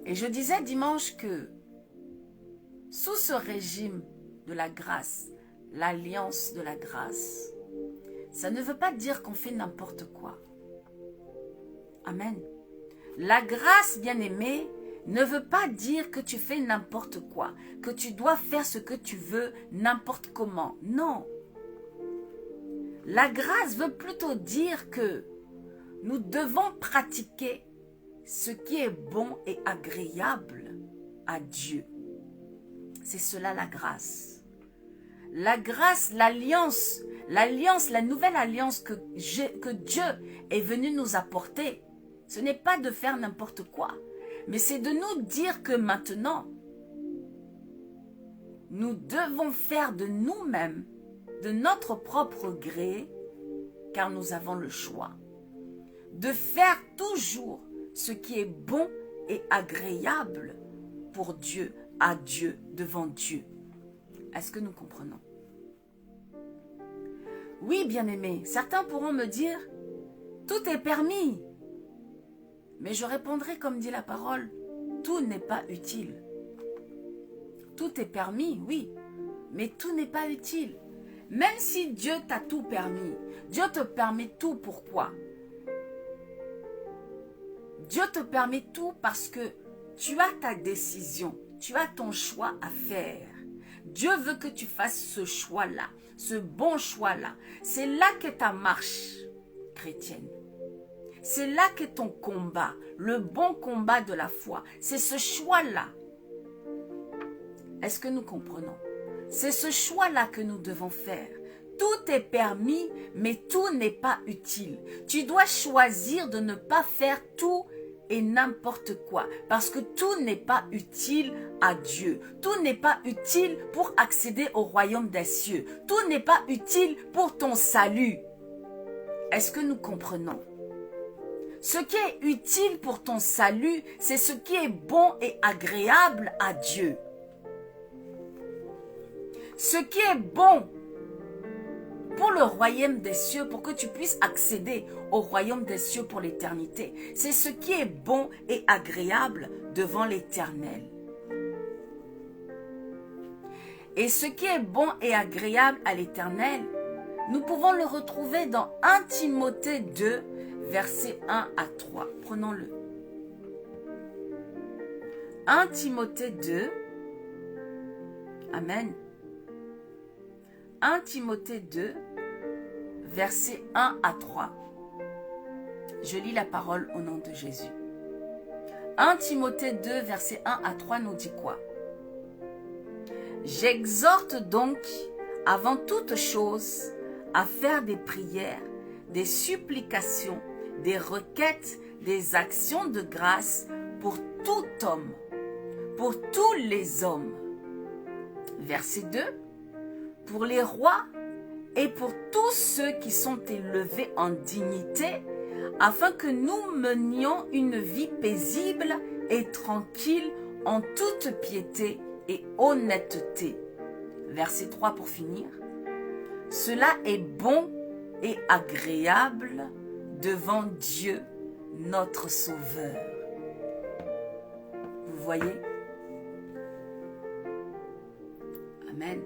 Et je disais dimanche que sous ce régime de la grâce, l'alliance de la grâce, ça ne veut pas dire qu'on fait n'importe quoi. Amen. La grâce, bien-aimée, ne veut pas dire que tu fais n'importe quoi, que tu dois faire ce que tu veux n'importe comment. Non. La grâce veut plutôt dire que nous devons pratiquer ce qui est bon et agréable à Dieu. C'est cela la grâce. La grâce, l'alliance, la nouvelle alliance que Dieu est venu nous apporter, ce n'est pas de faire n'importe quoi, mais c'est de nous dire que maintenant, nous devons faire de nous-mêmes, de notre propre gré, car nous avons le choix, de faire toujours ce qui est bon et agréable pour Dieu, à Dieu, devant Dieu. Est-ce que nous comprenons? Oui, bien-aimés, certains pourront me dire, tout est permis. Mais je répondrai comme dit la parole, tout n'est pas utile. Tout est permis, oui, mais tout n'est pas utile. Même si Dieu t'a tout permis, Dieu te permet tout, pourquoi? Dieu te permet tout parce que tu as ta décision, tu as ton choix à faire. Dieu veut que tu fasses ce choix-là, ce bon choix-là. C'est là qu'est ta marche chrétienne. C'est là qu'est ton combat, le bon combat de la foi. C'est ce choix-là. Est-ce que nous comprenons? C'est ce choix-là que nous devons faire. Tout est permis, mais tout n'est pas utile. Tu dois choisir de ne pas faire tout et n'importe quoi, parce que tout n'est pas utile à Dieu. Tout n'est pas utile pour accéder au royaume des cieux. Tout n'est pas utile pour ton salut. Est-ce que nous comprenons? Ce qui est utile pour ton salut, c'est ce qui est bon et agréable à Dieu. Ce qui est bon pour le royaume des cieux, pour que tu puisses accéder au royaume des cieux pour l'éternité, c'est ce qui est bon et agréable devant l'Éternel. Et ce qui est bon et agréable à l'Éternel, nous pouvons le retrouver dans 1 Timothée 2, versets 1 à 3. Prenons-le. 1 Timothée 2. Amen. 1 Timothée 2, versets 1 à 3. Je lis la parole au nom de Jésus. 1 Timothée 2, versets 1 à 3 nous dit quoi? J'exhorte donc, avant toute chose, à faire des prières, des supplications, des requêtes, des actions de grâce pour tout homme, pour tous les hommes. Verset 2. Pour les rois et pour tous ceux qui sont élevés en dignité, afin que nous menions une vie paisible et tranquille en toute piété et honnêteté. Verset 3 pour finir. Cela est bon et agréable devant Dieu, notre Sauveur. Vous voyez? Amen.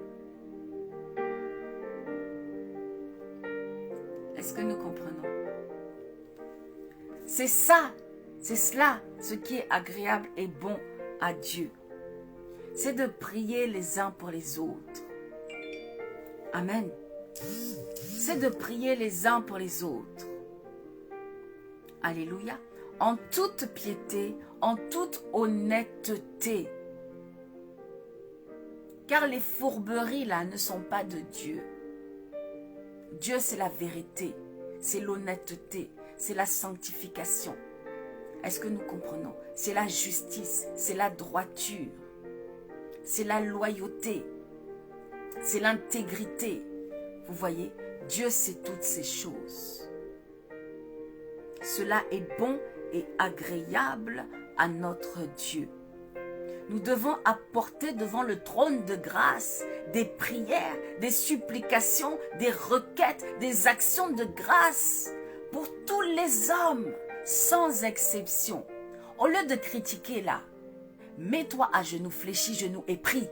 Est-ce que nous comprenons? C'est ça, c'est cela, ce qui est agréable et bon à Dieu. c'est de prier les uns pour les autres. Amen. C'est de prier les uns pour les autres. Alléluia. En toute piété, en toute honnêteté. Car les fourberies là ne sont pas de Dieu. Dieu, c'est la vérité, c'est l'honnêteté, c'est la sanctification. Est-ce que nous comprenons? C'est la justice, c'est la droiture, c'est la loyauté, c'est l'intégrité. Vous voyez, Dieu sait toutes ces choses. Cela est bon et agréable à notre Dieu. Nous devons apporter devant le trône de grâce des prières, des supplications, des requêtes, des actions de grâce pour tous les hommes, sans exception. Au lieu de critiquer là, mets-toi à genoux, fléchis genoux et prie.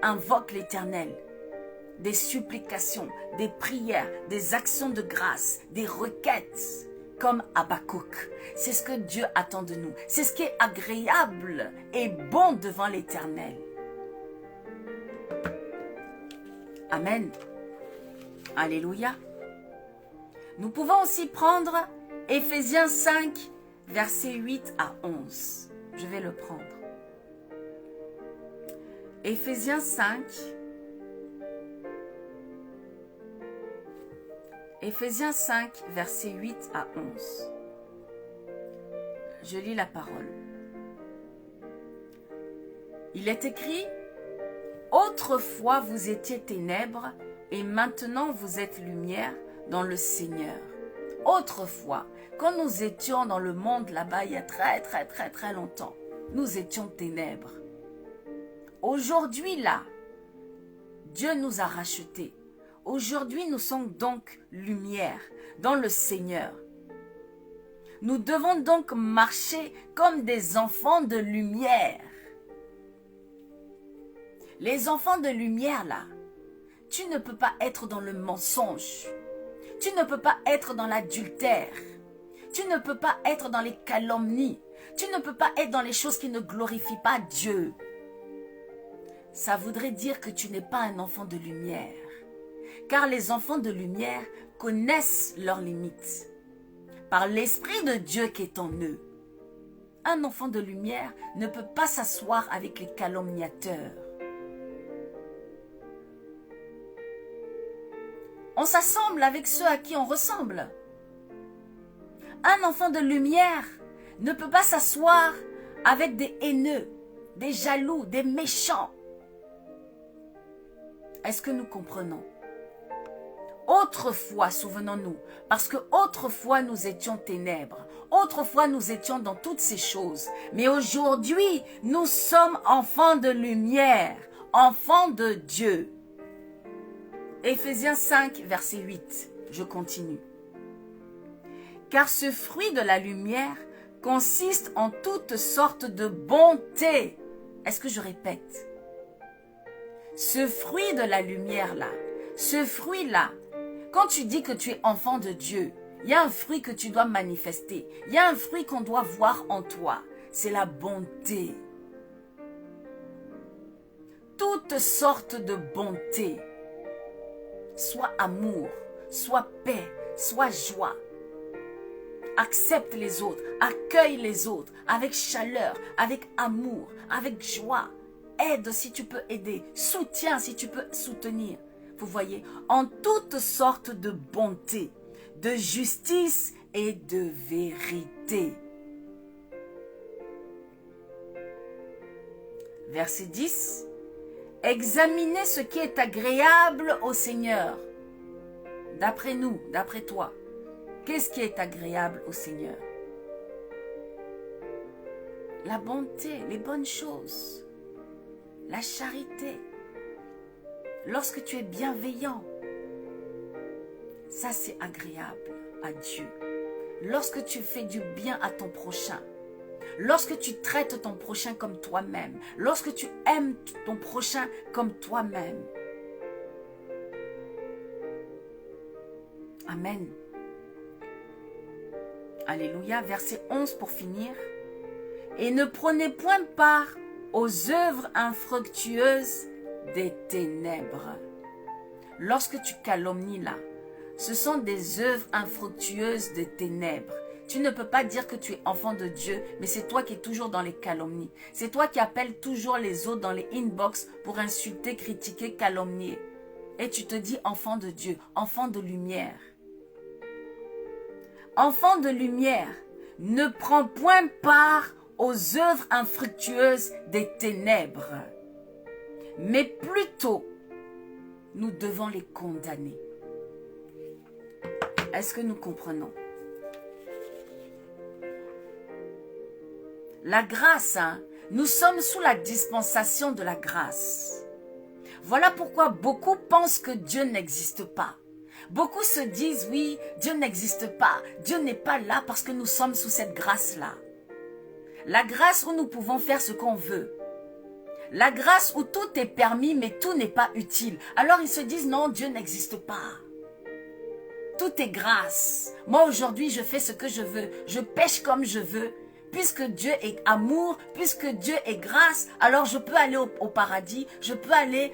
Invoque l'Éternel. Des supplications, des prières, des actions de grâce, des requêtes. Comme Habakkuk. C'est ce que Dieu attend de nous. C'est ce qui est agréable et bon devant l'Éternel. Amen. Alléluia. Nous pouvons aussi prendre Éphésiens 5, versets 8 à 11. Je vais le prendre. Éphésiens 5, Éphésiens 5, versets 8 à 11. Je lis la parole. Il est écrit, « Autrefois vous étiez ténèbres, et maintenant vous êtes lumière dans le Seigneur. » Autrefois, quand nous étions dans le monde là-bas, il y a très longtemps, nous étions ténèbres. Aujourd'hui là, Dieu nous a rachetés. Aujourd'hui, nous sommes donc lumière dans le Seigneur. Nous devons donc marcher comme des enfants de lumière. Les enfants de lumière, là, tu ne peux pas être dans le mensonge. Tu ne peux pas être dans l'adultère. Tu ne peux pas être dans les calomnies. Tu ne peux pas être dans les choses qui ne glorifient pas Dieu. Ça voudrait dire que tu n'es pas un enfant de lumière. Car les enfants de lumière connaissent leurs limites. Par l'Esprit de Dieu qui est en eux. Un enfant de lumière ne peut pas s'asseoir avec les calomniateurs. On s'assemble avec ceux à qui on ressemble. Un enfant de lumière ne peut pas s'asseoir avec des haineux, des jaloux, des méchants. Est-ce que nous comprenons? Autrefois, souvenons-nous, parce que autrefois nous étions ténèbres, autrefois nous étions dans toutes ces choses, mais aujourd'hui nous sommes enfants de lumière, enfants de Dieu. Éphésiens 5, verset 8, je continue. Car ce fruit de la lumière consiste en toutes sortes de bonté. Est-ce que je répète? Ce fruit de la lumière-là, ce fruit-là, quand tu dis que tu es enfant de Dieu, il y a un fruit que tu dois manifester. Il y a un fruit qu'on doit voir en toi. C'est la bonté. Toutes sortes de bonté. Soit amour, soit paix, soit joie. Accepte les autres, accueille les autres avec chaleur, avec amour, avec joie. Aide si tu peux aider, soutiens si tu peux soutenir. Vous voyez, en toutes sortes de bonté, de justice et de vérité. Verset 10. Examinez ce qui est agréable au Seigneur. D'après nous, d'après toi, qu'est-ce qui est agréable au Seigneur? La bonté, les bonnes choses, la charité. Lorsque tu es bienveillant, ça c'est agréable à Dieu. Lorsque tu fais du bien à ton prochain, lorsque tu traites ton prochain comme toi-même, lorsque tu aimes ton prochain comme toi-même. Amen. Alléluia. Verset 11 pour finir. Et ne prenez point part aux œuvres infructueuses des ténèbres. Lorsque tu calomnies là, ce sont des œuvres infructueuses des ténèbres. Tu ne peux pas dire que tu es enfant de Dieu, mais c'est toi qui es toujours dans les calomnies. C'est toi qui appelles toujours les autres dans les inbox pour insulter, critiquer, calomnier. Et tu te dis enfant de Dieu, enfant de lumière. Enfant de lumière, ne prends point part aux œuvres infructueuses des ténèbres, mais plutôt, nous devons les condamner. Est-ce que nous comprenons? La grâce, nous sommes sous la dispensation de la grâce. Voilà pourquoi beaucoup pensent que Dieu n'existe pas. Beaucoup se disent, oui, Dieu n'existe pas. Dieu n'est pas là parce que nous sommes sous cette grâce-là. La grâce où nous pouvons faire ce qu'on veut. La grâce où tout est permis, mais tout n'est pas utile. Alors ils se disent, non, Dieu n'existe pas. Tout est grâce. Moi, aujourd'hui, je fais ce que je veux. Je pêche comme je veux. Puisque Dieu est amour, puisque Dieu est grâce, alors je peux aller au paradis, je peux aller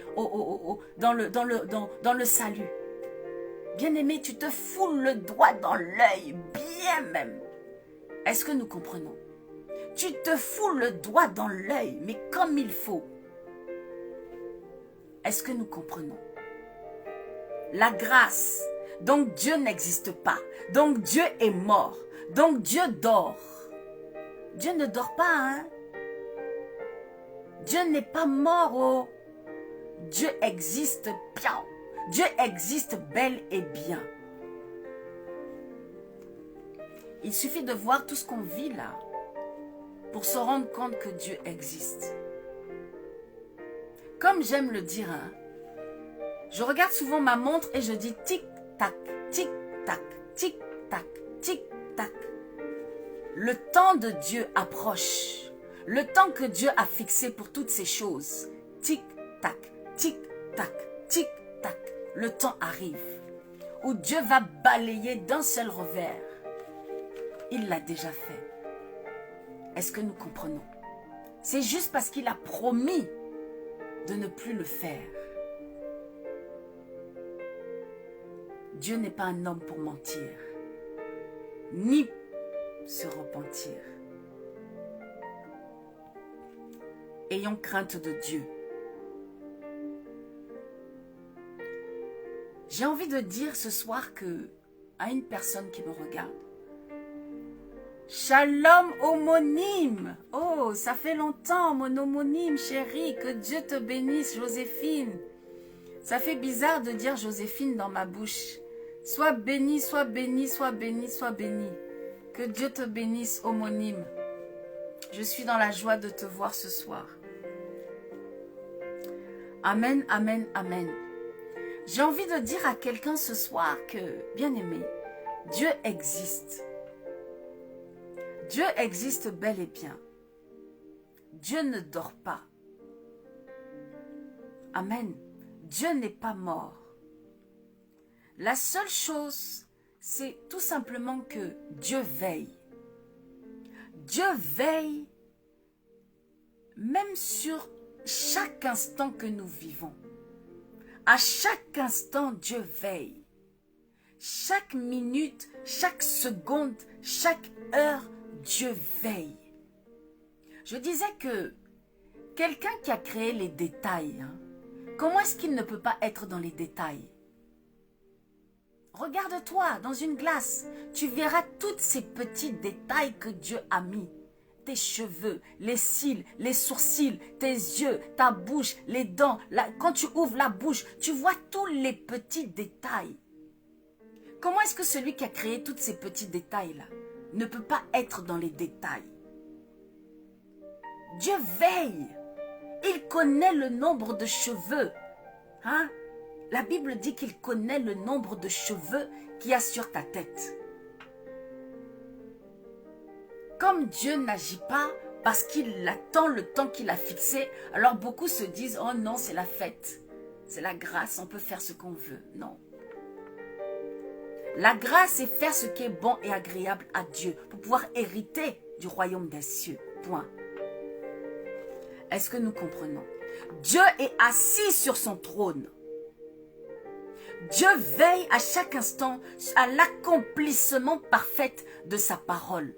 dans le salut. Bien-aimé, tu te fous le doigt dans l'œil, bien même. Est-ce que nous comprenons? Tu te fous le doigt dans l'œil, mais comme il faut. Est-ce que nous comprenons? La grâce, donc Dieu n'existe pas, donc Dieu est mort, donc Dieu dort. Dieu ne dort pas, hein? Dieu n'est pas mort, oh. Dieu existe bien. Dieu existe bel et bien. Il suffit de voir tout ce qu'on vit là pour se rendre compte que Dieu existe. Comme j'aime le dire, hein, je regarde souvent ma montre et je dis tic-tac, tic-tac, tic-tac, tic-tac. Le temps de Dieu approche. Le temps que Dieu a fixé pour toutes ces choses. Tic-tac, tic-tac, tic-tac. Le temps arrive où Dieu va balayer d'un seul revers. Il l'a déjà fait. Est-ce que nous comprenons? C'est juste parce qu'il a promis de ne plus le faire. Dieu n'est pas un homme pour mentir, ni se repentir. Ayons crainte de Dieu. J'ai envie de dire ce soir à une personne qui me regarde, Shalom homonyme. Oh, ça fait longtemps mon homonyme chérie, que Dieu te bénisse Joséphine. Ça fait bizarre de dire Joséphine dans ma bouche. Sois bénie, sois bénie, sois bénie, sois bénie. Que Dieu te bénisse, homonyme. Je suis dans la joie de te voir ce soir. Amen, amen, amen. J'ai envie de dire à quelqu'un ce soir que, bien-aimé, Dieu existe. Dieu existe bel et bien. Dieu ne dort pas. Amen. Dieu n'est pas mort. La seule chose, c'est tout simplement que Dieu veille. Dieu veille même sur chaque instant que nous vivons. À chaque instant, Dieu veille. Chaque minute, chaque seconde, chaque heure, Dieu veille. Je disais que quelqu'un qui a créé les détails, hein, comment est-ce qu'il ne peut pas être dans les détails? Regarde-toi dans une glace, tu verras tous ces petits détails que Dieu a mis. Tes cheveux, les cils, les sourcils, tes yeux, ta bouche, les dents. Quand tu ouvres la bouche, tu vois tous les petits détails. Comment est-ce que celui qui a créé tous ces petits détails-là ne peut pas être dans les détails? Dieu veille. Il connaît le nombre de cheveux. Hein? La Bible dit qu'il connaît le nombre de cheveux qu'il y a sur ta tête. Comme Dieu n'agit pas parce qu'il attend le temps qu'il a fixé, alors beaucoup se disent, oh non, c'est la fête. C'est la grâce, on peut faire ce qu'on veut. Non. La grâce, c'est faire ce qui est bon et agréable à Dieu pour pouvoir hériter du royaume des cieux. Point. Est-ce que nous comprenons? Dieu est assis sur son trône. Dieu veille à chaque instant à l'accomplissement parfait de sa parole.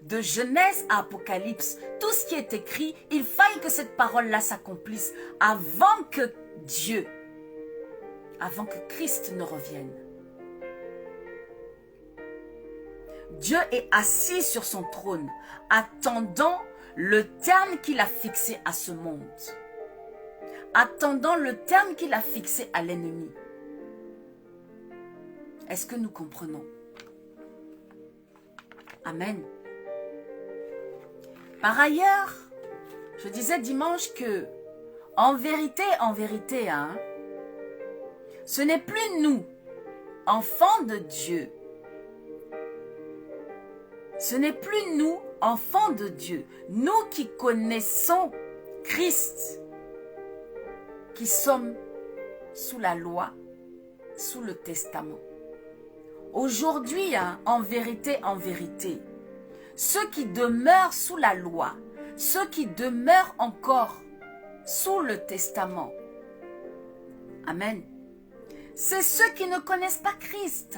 De Genèse à Apocalypse, tout ce qui est écrit, il faille que cette parole-là s'accomplisse avant que Dieu, avant que Christ ne revienne. Dieu est assis sur son trône, attendant le terme qu'il a fixé à ce monde. Attendant le terme qu'il a fixé à l'ennemi. Est-ce que nous comprenons? Amen. Par ailleurs, je disais dimanche que, en vérité, hein, ce n'est plus nous, enfants de Dieu. Ce n'est plus nous, enfants de Dieu, nous qui connaissons Christ, qui sommes sous la loi, sous le testament. Aujourd'hui, hein, en vérité, ceux qui demeurent sous la loi, ceux qui demeurent encore sous le testament, amen, c'est ceux qui ne connaissent pas Christ.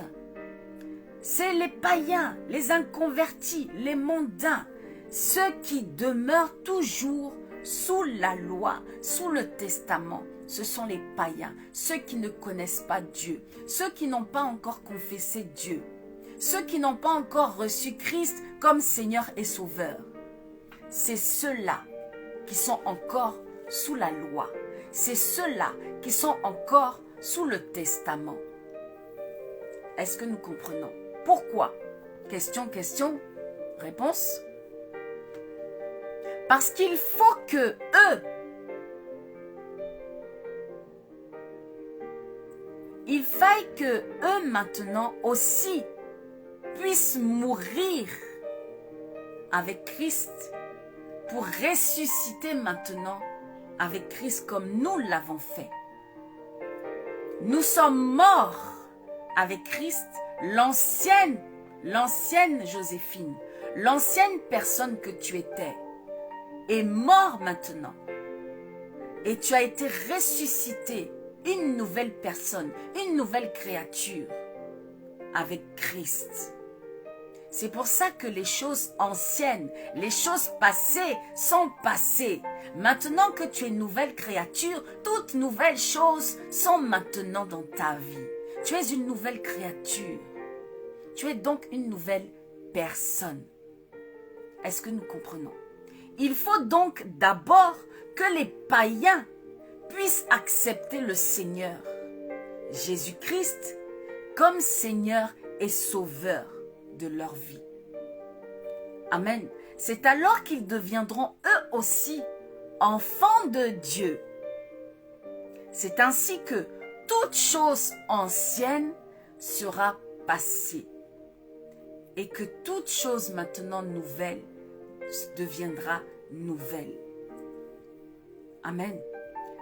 C'est les païens, les inconvertis, les mondains, ceux qui demeurent toujours sous la loi, sous le testament. Ce sont les païens, ceux qui ne connaissent pas Dieu, ceux qui n'ont pas encore confessé Dieu, ceux qui n'ont pas encore reçu Christ comme Seigneur et Sauveur. C'est ceux-là qui sont encore sous la loi. C'est ceux-là qui sont encore sous le testament. Est-ce que nous comprenons? Pourquoi? Question, réponse. Parce qu'il faut que eux, il faille que eux maintenant aussi puissent mourir avec Christ pour ressusciter maintenant avec Christ comme nous l'avons fait. Nous sommes morts avec Christ, l'ancienne Joséphine, l'ancienne personne que tu étais, est mort maintenant. Et tu as été ressuscité, une nouvelle personne, une nouvelle créature avec Christ. C'est pour ça que les choses anciennes, les choses passées sont passées. Maintenant que tu es une nouvelle créature, toutes nouvelles choses sont maintenant dans ta vie. Tu es une nouvelle créature. Tu es donc une nouvelle personne. Est-ce que nous comprenons? Il faut donc d'abord que les païens puissent accepter le Seigneur, Jésus-Christ, comme Seigneur et Sauveur de leur vie. Amen. C'est alors qu'ils deviendront eux aussi enfants de Dieu. C'est ainsi que toute chose ancienne sera passée et que toute chose maintenant nouvelle deviendra nouvelle. Amen.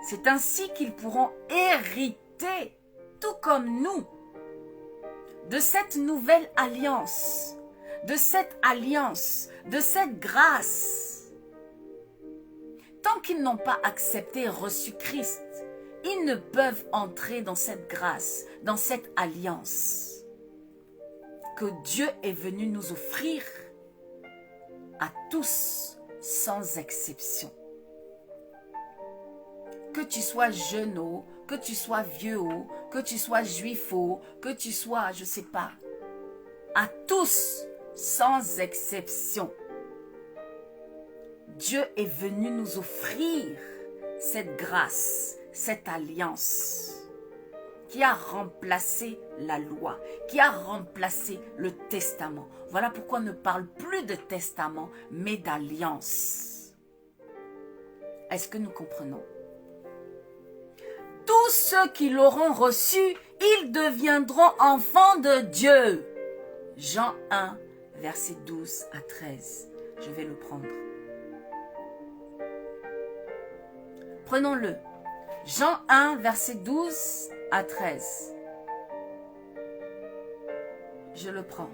C'est ainsi qu'ils pourront hériter, tout comme nous, de cette nouvelle alliance, de cette grâce. Tant qu'ils n'ont pas accepté et reçu Christ, ils ne peuvent entrer dans cette grâce, dans cette alliance que Dieu est venu nous offrir à tous, sans exception. Que tu sois jeune, que tu sois vieux, que tu sois juif, que tu sois, je ne sais pas, à tous, sans exception. Dieu est venu nous offrir cette grâce, cette alliance qui a remplacé la loi, qui a remplacé le testament. Voilà pourquoi on ne parle plus de testament, mais d'alliance. Est-ce que nous comprenons? Tous ceux qui l'auront reçu, ils deviendront enfants de Dieu. Jean 1, versets 12 à 13. Je vais le prendre. Prenons-le. Jean 1, versets 12 à 13. Je le prends.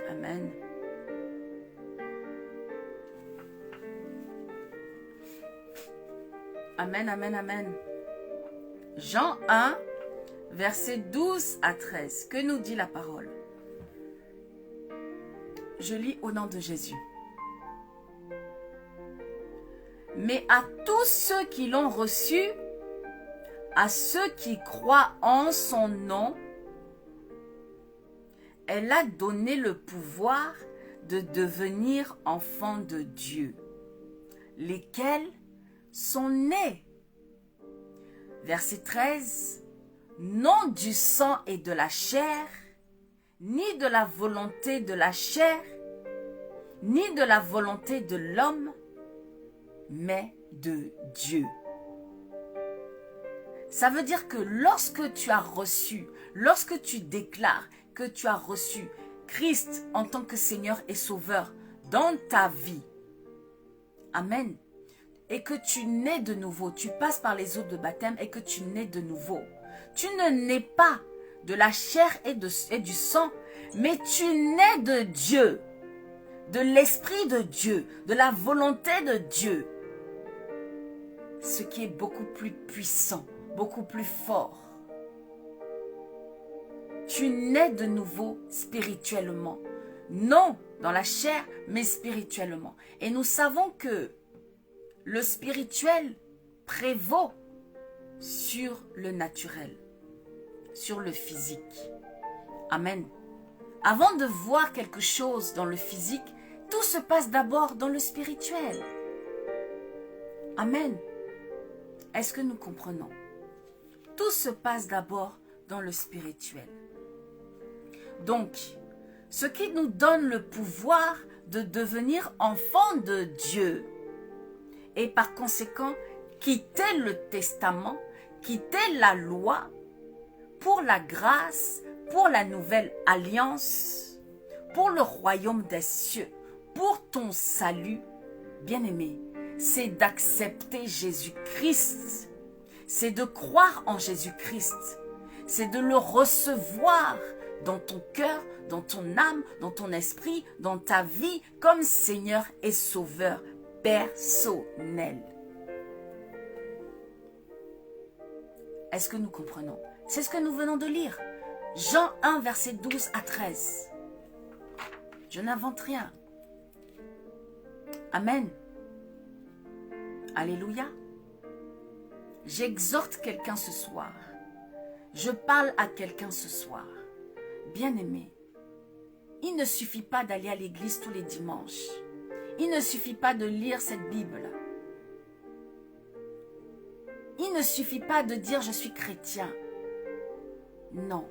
Amen. Amen, amen, amen. Jean 1, versets 12 à 13. Que nous dit la parole? Je lis au nom de Jésus. Mais à tous ceux qui l'ont reçu, à ceux qui croient en son nom, elle a donné le pouvoir de devenir enfants de Dieu, lesquels sont nés. Verset 13. Non du sang et de la chair, ni de la volonté de la chair, ni de la volonté de l'homme, mais de Dieu. Ça veut dire que lorsque tu as reçu, lorsque tu déclares que tu as reçu Christ en tant que Seigneur et Sauveur dans ta vie, amen, et que tu nais de nouveau, tu passes par les eaux de baptême et que tu nais de nouveau, tu ne nais pas de la chair et du sang, mais tu nais de Dieu, de l'Esprit de Dieu, de la volonté de Dieu, ce qui est beaucoup plus puissant, beaucoup plus fort. Tu nais de nouveau spirituellement. Non dans la chair, mais spirituellement. Et nous savons que le spirituel prévaut sur le naturel, sur le physique. Amen. Avant de voir quelque chose dans le physique, tout se passe d'abord dans le spirituel. Amen. Est-ce que nous comprenons? Tout se passe d'abord dans le spirituel. Donc, ce qui nous donne le pouvoir de devenir enfants de Dieu et par conséquent quitter le testament, quitter la loi pour la grâce, pour la nouvelle alliance, pour le royaume des cieux, pour ton salut, bien-aimé, c'est d'accepter Jésus-Christ, c'est de croire en Jésus-Christ, c'est de le recevoir dans ton cœur, dans ton âme, dans ton esprit, dans ta vie, comme Seigneur et Sauveur personnel. Est-ce que nous comprenons? C'est ce que nous venons de lire. Jean 1, verset 12 à 13. Je n'invente rien. Amen. Alléluia. J'exhorte quelqu'un ce soir. Je parle à quelqu'un ce soir. Bien-aimé, il ne suffit pas d'aller à l'église tous les dimanches. Il ne suffit pas de lire cette Bible. Il ne suffit pas de dire « je suis chrétien ». Non.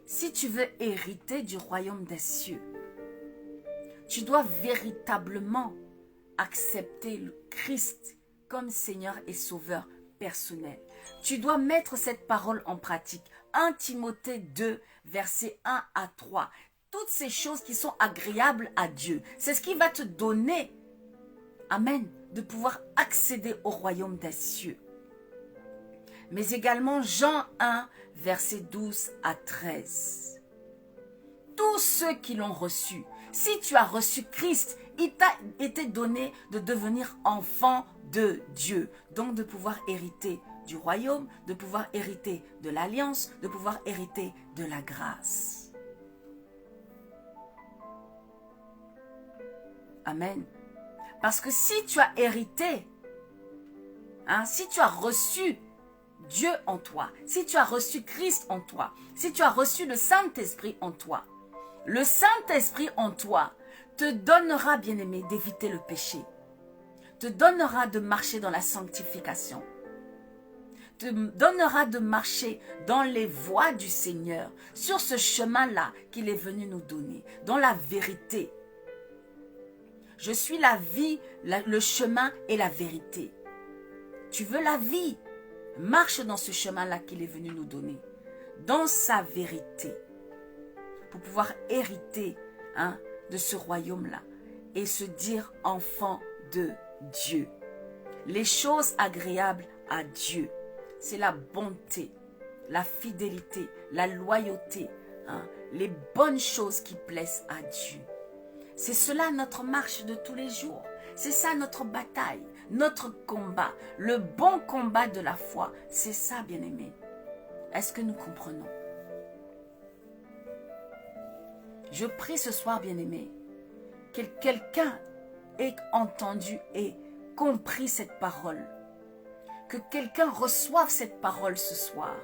Si tu veux hériter du royaume des cieux, tu dois véritablement accepter le Christ comme Seigneur et Sauveur personnel. Tu dois mettre cette parole en pratique. 1 Timothée 2, versets 1 à 3. Toutes ces choses qui sont agréables à Dieu. C'est ce qui va te donner, amen, de pouvoir accéder au royaume des cieux. Mais également Jean 1, versets 12 à 13. Tous ceux qui l'ont reçu, si tu as reçu Christ, il t'a été donné de devenir enfant de Dieu. Donc de pouvoir hériter du royaume, de pouvoir hériter de l'alliance, de pouvoir hériter de la grâce. Amen. Parce que si tu as hérité, si tu as reçu Dieu en toi, si tu as reçu Christ en toi, si tu as reçu le Saint-Esprit en toi, le Saint-Esprit en toi te donnera, bien-aimé, d'éviter le péché, te donnera de marcher dans la sanctification, te donnera de marcher dans les voies du Seigneur, sur ce chemin-là qu'il est venu nous donner, dans la vérité. Je suis la vie, le chemin et la vérité. Tu veux la vie? Marche dans ce chemin-là qu'il est venu nous donner, dans sa vérité, pour pouvoir hériter de ce royaume-là et se dire enfant de Dieu. Les choses agréables à Dieu, c'est la bonté, la fidélité, la loyauté, les bonnes choses qui plaisent à Dieu. C'est cela notre marche de tous les jours. C'est ça notre bataille, notre combat, le bon combat de la foi. C'est ça, bien-aimés. Est-ce que nous comprenons? Je prie ce soir, bien-aimés, que quelqu'un ait entendu et compris cette parole. Que quelqu'un reçoive cette parole ce soir.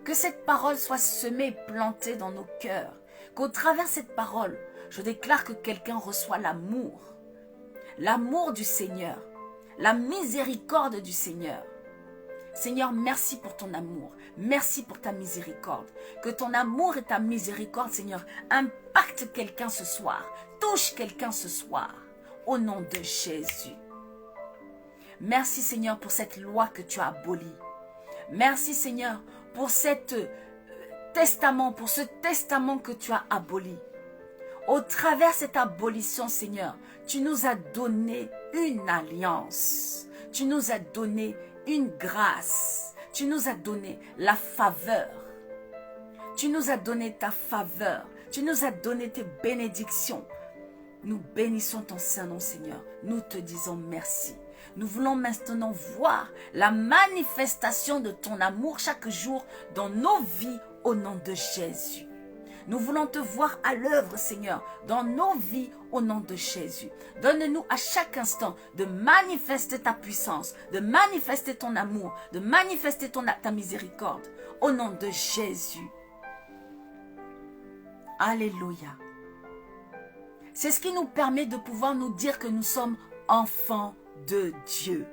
Que cette parole soit semée, plantée dans nos cœurs. Qu'au travers de cette parole, je déclare que quelqu'un reçoit l'amour. L'amour du Seigneur. La miséricorde du Seigneur. Seigneur, merci pour ton amour. Merci pour ta miséricorde. Que ton amour et ta miséricorde, Seigneur, impactent quelqu'un ce soir. Touche quelqu'un ce soir. Au nom de Jésus. Merci, Seigneur, pour cette loi que tu as abolie. Merci, Seigneur, pour ce testament que tu as aboli. Au travers de cette abolition, Seigneur, tu nous as donné une alliance. Tu nous as donné une grâce. Tu nous as donné la faveur. Tu nous as donné ta faveur. Tu nous as donné tes bénédictions. Nous bénissons ton Saint-Nom, Seigneur. Nous te disons merci. Nous voulons maintenant voir la manifestation de ton amour chaque jour dans nos vies au nom de Jésus. Nous voulons te voir à l'œuvre, Seigneur, dans nos vies au nom de Jésus. Donne-nous à chaque instant de manifester ta puissance, de manifester ton amour, de manifester ta miséricorde au nom de Jésus. Alléluia. C'est ce qui nous permet de pouvoir nous dire que nous sommes enfants de Dieu.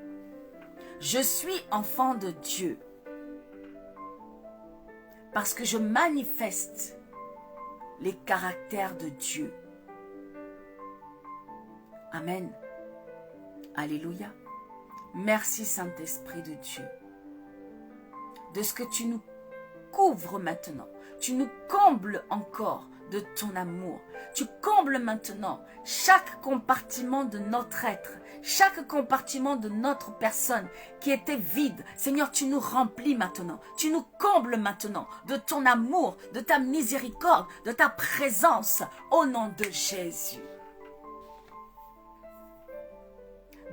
Je suis enfant de Dieu parce que je manifeste les caractères de Dieu. Amen. Alléluia. Merci Saint-Esprit de Dieu de ce que tu nous couvres maintenant. Tu nous combles encore de ton amour. Tu combles maintenant chaque compartiment de notre être, chaque compartiment de notre personne qui était vide. Seigneur, tu nous remplis maintenant. Tu nous combles maintenant de ton amour, de ta miséricorde, de ta présence au nom de Jésus.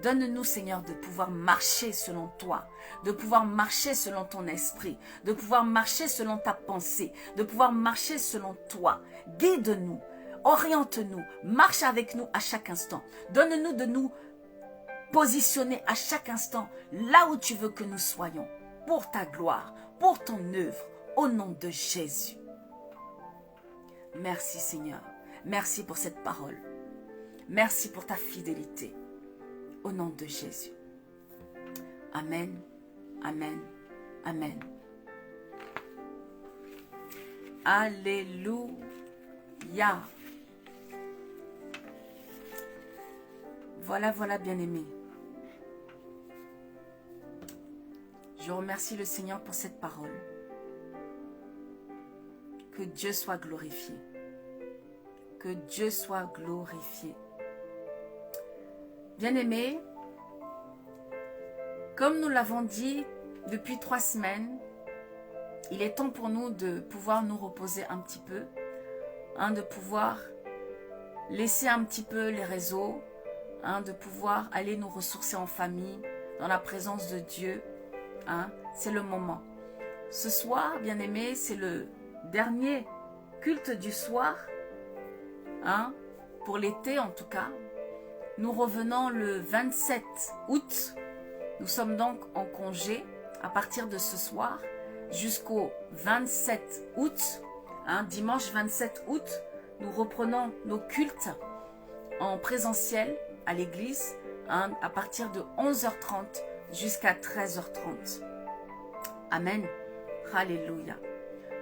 Donne-nous, Seigneur, de pouvoir marcher selon toi, de pouvoir marcher selon ton esprit, de pouvoir marcher selon ta pensée, de pouvoir marcher selon toi. Guide-nous, oriente-nous, marche avec nous à chaque instant. Donne-nous de nous positionner à chaque instant là où tu veux que nous soyons, pour ta gloire, pour ton œuvre, au nom de Jésus. Merci, Seigneur. Merci pour cette parole. Merci pour ta fidélité. Au nom de Jésus. Amen, amen, amen. Alléluia. Voilà, bien-aimés. Je remercie le Seigneur pour cette parole. Que Dieu soit glorifié. Que Dieu soit glorifié. Bien-aimés, comme nous l'avons dit depuis 3 semaines, il est temps pour nous de pouvoir nous reposer un petit peu, de pouvoir laisser un petit peu les réseaux, de pouvoir aller nous ressourcer en famille, dans la présence de Dieu. C'est le moment. Ce soir, bien-aimés, c'est le dernier culte du soir, pour l'été en tout cas. Nous revenons le 27 août. Nous sommes donc en congé à partir de ce soir jusqu'au 27 août. Dimanche 27 août, nous reprenons nos cultes en présentiel à l'église à partir de 11h30 jusqu'à 13h30. Amen. Alléluia.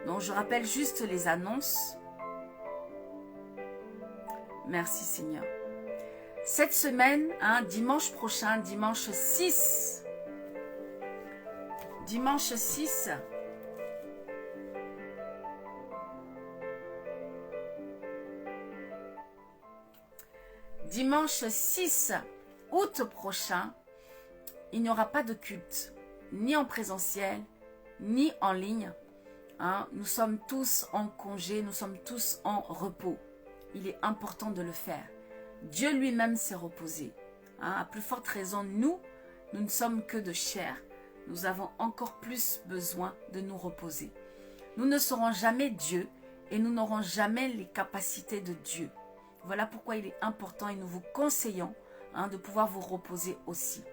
Donc je rappelle juste les annonces. Merci Seigneur. Cette semaine, dimanche prochain, dimanche 6, dimanche 6 août prochain, il n'y aura pas de culte, ni en présentiel, ni en ligne. Nous sommes tous en congé, nous sommes tous en repos. Il est important de le faire. Dieu lui-même s'est reposé. À plus forte raison, nous ne sommes que de chair. Nous avons encore plus besoin de nous reposer. Nous ne serons jamais Dieu et nous n'aurons jamais les capacités de Dieu. Voilà pourquoi il est important et nous vous conseillons de pouvoir vous reposer aussi.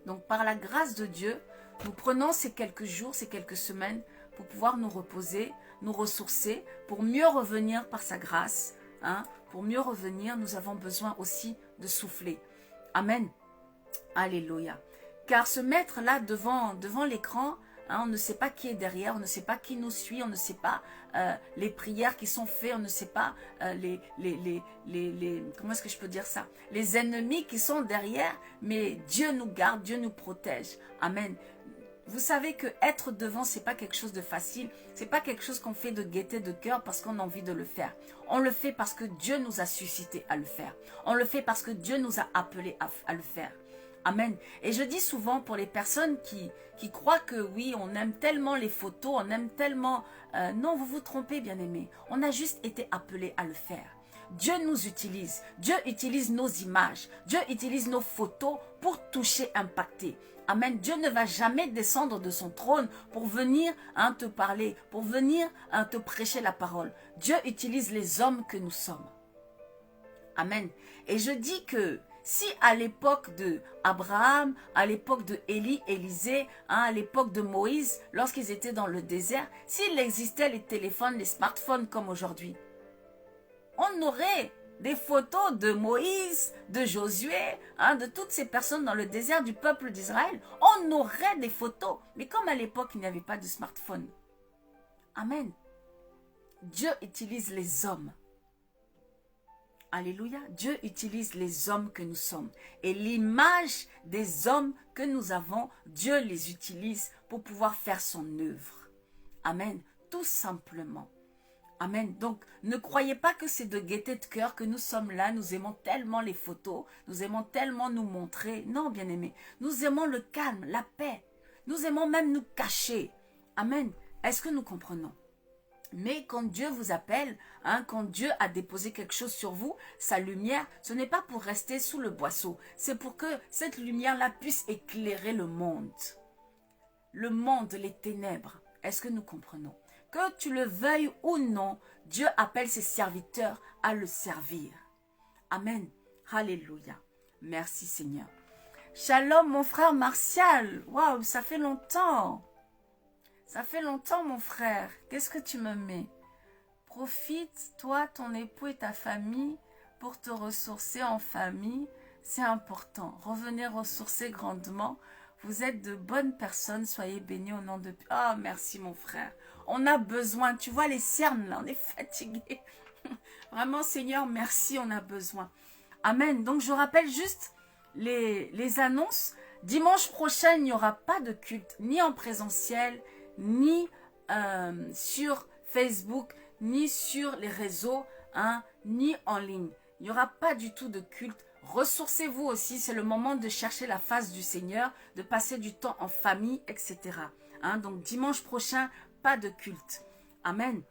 Donc par la grâce de Dieu, nous prenons ces quelques jours, ces quelques semaines pour pouvoir nous reposer, nous ressourcer, pour mieux revenir par sa grâce. Pour mieux revenir, nous avons besoin aussi de souffler. Amen. Alléluia. Car se mettre là devant l'écran, on ne sait pas qui est derrière, on ne sait pas qui nous suit, on ne sait pas les prières qui sont faites, on ne sait pas comment est-ce que je peux dire ça? Les ennemis qui sont derrière, mais Dieu nous garde, Dieu nous protège. Amen. Vous savez que être devant, c'est pas quelque chose de facile. C'est pas quelque chose qu'on fait de gaieté de cœur parce qu'on a envie de le faire. On le fait parce que Dieu nous a suscité à le faire. On le fait parce que Dieu nous a appelés à le faire. Amen. Et je dis souvent pour les personnes qui croient que oui, on aime tellement les photos, on aime tellement... non, vous vous trompez, bien-aimés. On a juste été appelés à le faire. Dieu nous utilise. Dieu utilise nos images. Dieu utilise nos photos pour toucher, impacter. Amen. Dieu ne va jamais descendre de son trône pour venir te parler, pour venir te prêcher la parole. Dieu utilise les hommes que nous sommes. Amen. Et je dis que si à l'époque de Abraham, à l'époque de Élie, Élisée, à l'époque de Moïse, lorsqu'ils étaient dans le désert, s'il existait les téléphones, les smartphones comme aujourd'hui, on aurait des photos de Moïse, de Josué, de toutes ces personnes dans le désert du peuple d'Israël. On aurait des photos. Mais comme à l'époque, il n'y avait pas de smartphone. Amen. Dieu utilise les hommes. Alléluia. Dieu utilise les hommes que nous sommes. Et l'image des hommes que nous avons, Dieu les utilise pour pouvoir faire son œuvre. Amen. Tout simplement. Amen. Donc, ne croyez pas que c'est de gaieté de cœur que nous sommes là. Nous aimons tellement les photos. Nous aimons tellement nous montrer. Non, bien-aimés. Nous aimons le calme, la paix. Nous aimons même nous cacher. Amen. Est-ce que nous comprenons? Mais quand Dieu vous appelle, quand Dieu a déposé quelque chose sur vous, sa lumière, ce n'est pas pour rester sous le boisseau. C'est pour que cette lumière-là puisse éclairer le monde. Le monde, les ténèbres. Est-ce que nous comprenons? Que tu le veuilles ou non, Dieu appelle ses serviteurs à le servir. Amen. Alléluia. Merci Seigneur. Shalom mon frère Martial. Waouh, ça fait longtemps. Ça fait longtemps mon frère. Qu'est-ce que tu me mets? Profite, toi, ton époux et ta famille, pour te ressourcer en famille. C'est important. Revenez ressourcer grandement. Vous êtes de bonnes personnes. Soyez bénis au nom de... Oh, merci mon frère. On a besoin. Tu vois les cernes là, on est fatigué. Vraiment Seigneur, merci, on a besoin. Amen. Donc je rappelle juste les annonces. Dimanche prochain, il n'y aura pas de culte, ni en présentiel, ni sur Facebook, ni sur les réseaux, ni en ligne. Il n'y aura pas du tout de culte. Ressourcez-vous aussi, c'est le moment de chercher la face du Seigneur, de passer du temps en famille, etc. Donc dimanche prochain, pas de culte. Amen.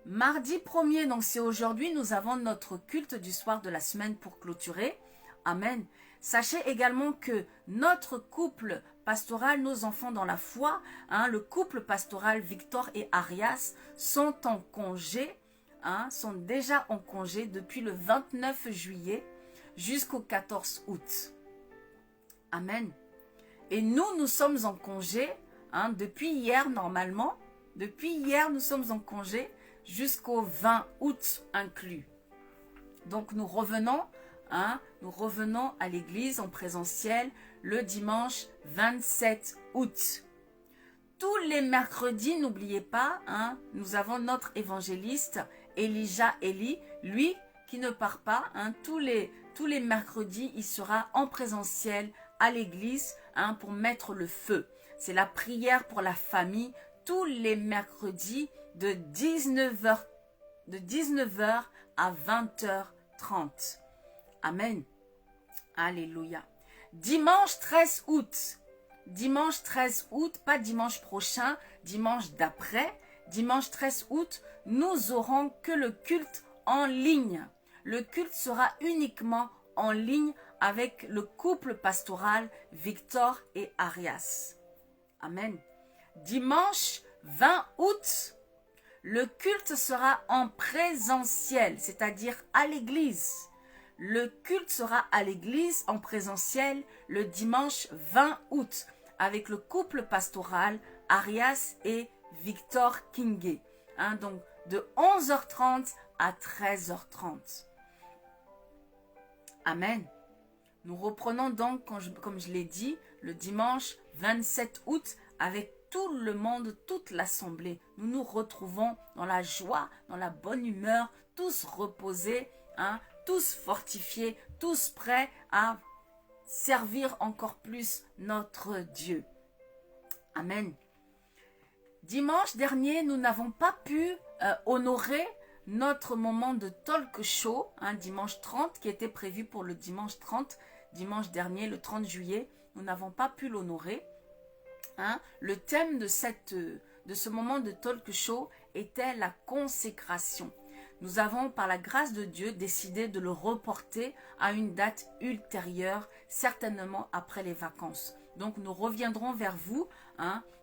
Mardi 1er, donc c'est aujourd'hui, nous avons notre culte du soir de la semaine pour clôturer. Amen. Sachez également que notre couple pastoral, nos enfants dans la foi, le couple pastoral Victor et Arias sont en congé, sont déjà en congé depuis le 29 juillet jusqu'au 14 août. Amen. Et nous sommes en congé depuis hier normalement. Depuis hier, nous sommes en congé jusqu'au 20 août inclus. Donc nous revenons à l'église en présentiel le dimanche 27 août. Tous les mercredis, n'oubliez pas, nous avons notre évangéliste Elijah Eli, lui qui ne part pas. Tous les mercredis, il sera en présentiel à l'église pour mettre le feu. C'est la prière pour la famille tous les mercredis de 19h à 20h30. Amen. Alléluia. Dimanche 13 août. Dimanche 13 août, pas dimanche prochain, dimanche d'après. Dimanche 13 août, nous aurons que le culte en ligne. le culte sera uniquement en ligne avec le couple pastoral Victor et Arias. Amen. Dimanche 20 août, le culte sera en présentiel, c'est-à-dire à l'église. Le culte sera à l'église en présentiel le dimanche 20 août avec le couple pastoral Arias et Victor Kingé. Donc de 11h30 à 13h30. Amen. Nous reprenons donc, comme je l'ai dit, le dimanche 27 août avec tout le monde, toute l'assemblée. Nous nous retrouvons dans la joie, dans la bonne humeur, tous reposés, tous fortifiés, tous prêts à servir encore plus notre Dieu. Amen. Dimanche dernier, nous n'avons pas pu honorer notre moment de talk show, dimanche 30, qui était prévu pour le dimanche 30, dimanche dernier, le 30 juillet. Nous n'avons pas pu l'honorer. Le thème de ce moment de talk show était la consécration. Nous avons, par la grâce de Dieu, décidé de le reporter à une date ultérieure, certainement après les vacances. Donc, nous reviendrons vers vous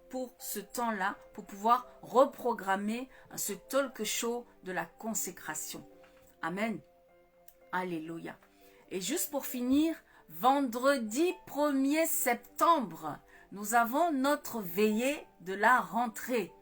pour ce temps-là, pour pouvoir reprogrammer ce talk show de la consécration. Amen. Alléluia. Et juste pour finir, vendredi 1er septembre, nous avons notre veillée de la rentrée.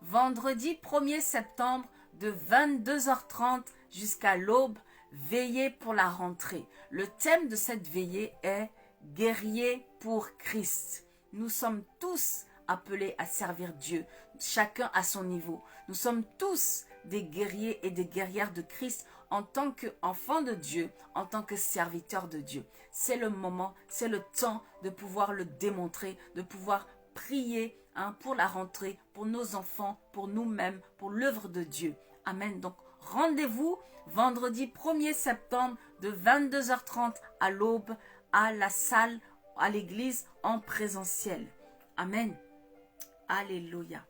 Vendredi 1er septembre, de 22h30 jusqu'à l'aube, veillée pour la rentrée. Le thème de cette veillée est « Guerrier pour Christ ». Nous sommes tous appelés à servir Dieu, chacun à son niveau. Nous sommes tous des guerriers et des guerrières de Christ en tant qu'enfants de Dieu, en tant que serviteurs de Dieu. C'est le moment, c'est le temps de pouvoir le démontrer, de pouvoir prier pour la rentrée, pour nos enfants, pour nous-mêmes, pour l'œuvre de Dieu. Amen. Donc, rendez-vous vendredi 1er septembre de 22h30 à l'aube à la salle, à l'église en présentiel. Amen. Alléluia.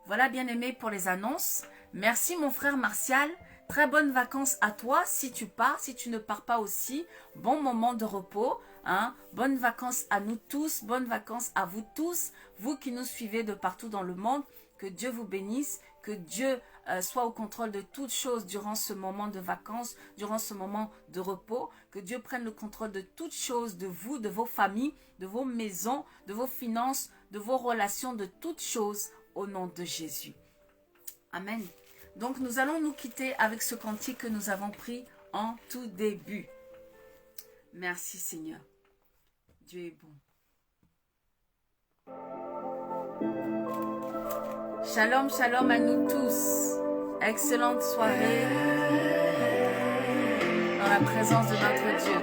Voilà, bien-aimés, pour les annonces. Merci, mon frère Martial. Très bonnes vacances à toi si tu pars. Si tu ne pars pas aussi, bon moment de repos. Bonnes vacances à nous tous. Bonnes vacances à vous tous. Vous qui nous suivez de partout dans le monde. Que Dieu vous bénisse. Que Dieu soit au contrôle de toutes choses durant ce moment de vacances, durant ce moment de repos. Que Dieu prenne le contrôle de toutes choses, de vous, de vos familles, de vos maisons, de vos finances, de vos relations, de toutes choses, au nom de Jésus. Amen. Donc, nous allons nous quitter avec ce cantique que nous avons pris en tout début. Merci, Seigneur. Dieu est bon. Shalom, shalom à nous tous. Excellente soirée dans la présence de notre Dieu.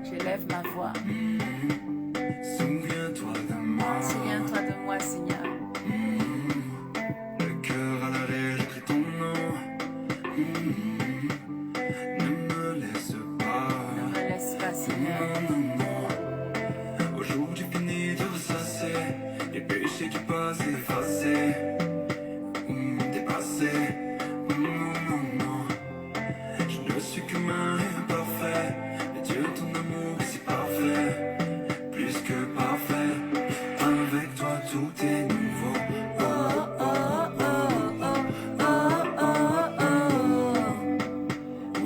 J'élève ma voix. Souviens-toi de moi. Souviens-toi de moi, Seigneur. Le cœur à l'arrêt, j'écris ton nom. Ne me laisse pas. Ne me laisse pas, Seigneur. Aujourd'hui fini de ressasser les péchés du passé effacés, dépassés. Non. Je ne suis qu'humain et imparfait, mais Dieu, ton amour est si parfait, plus que parfait. Avec toi tout est nouveau. Oh, oh, oh, oh, oh, oh, oh,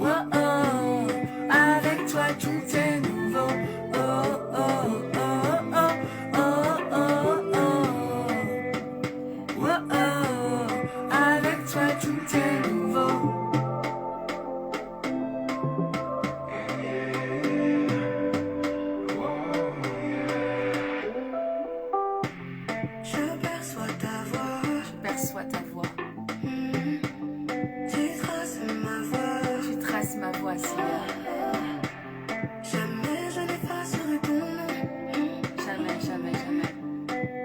oh, oh. Avec toi tout est nouveau. Oh, oh, oh, oh, oh, oh, oh. Oh, oh. Avec toi tout est nouveau. Je perçois ta voix, Je perçois ta voix. tu traces ma voix. Tu traces ma voix, Seigneur. Jamais je n'effacerai ton nom Jamais, jamais, jamais.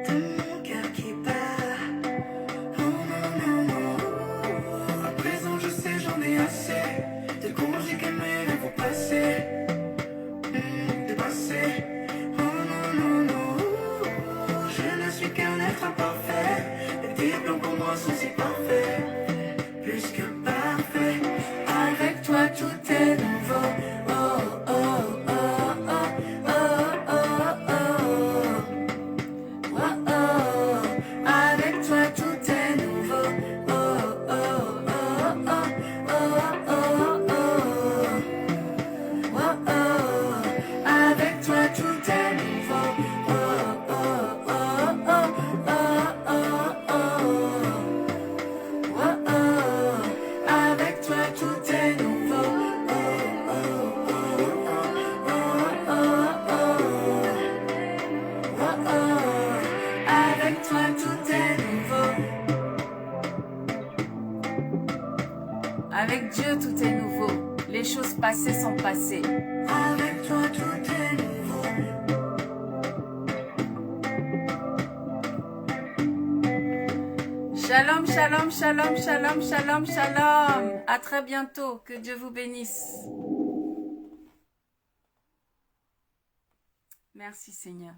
de mon cœur qui bat. Oh non, non, non. À présent je sais, j'en ai assez. Tel congé qu'aimer vont passer, dépasser. Oh non, non, moi ça c'est parfait, plus que parfait. Avec toi tout est nouveau. Oh oh oh oh oh oh oh. Oh oh. Avec toi tout est nouveau. Oh oh oh oh oh oh oh. Oh oh. Avec toi tout est nouveau. Oh oh oh oh oh oh oh. Oh oh. Avec toi tout est nouveau. Oh oh oh oh oh oh. Oh oh. Avec toi tout est nouveau. Avec Dieu, tout est nouveau. Les choses passées sont passées. Avec toi tout est nouveau. Shalom, shalom, shalom, shalom, shalom, shalom. À très bientôt. Que Dieu vous bénisse. Merci Seigneur.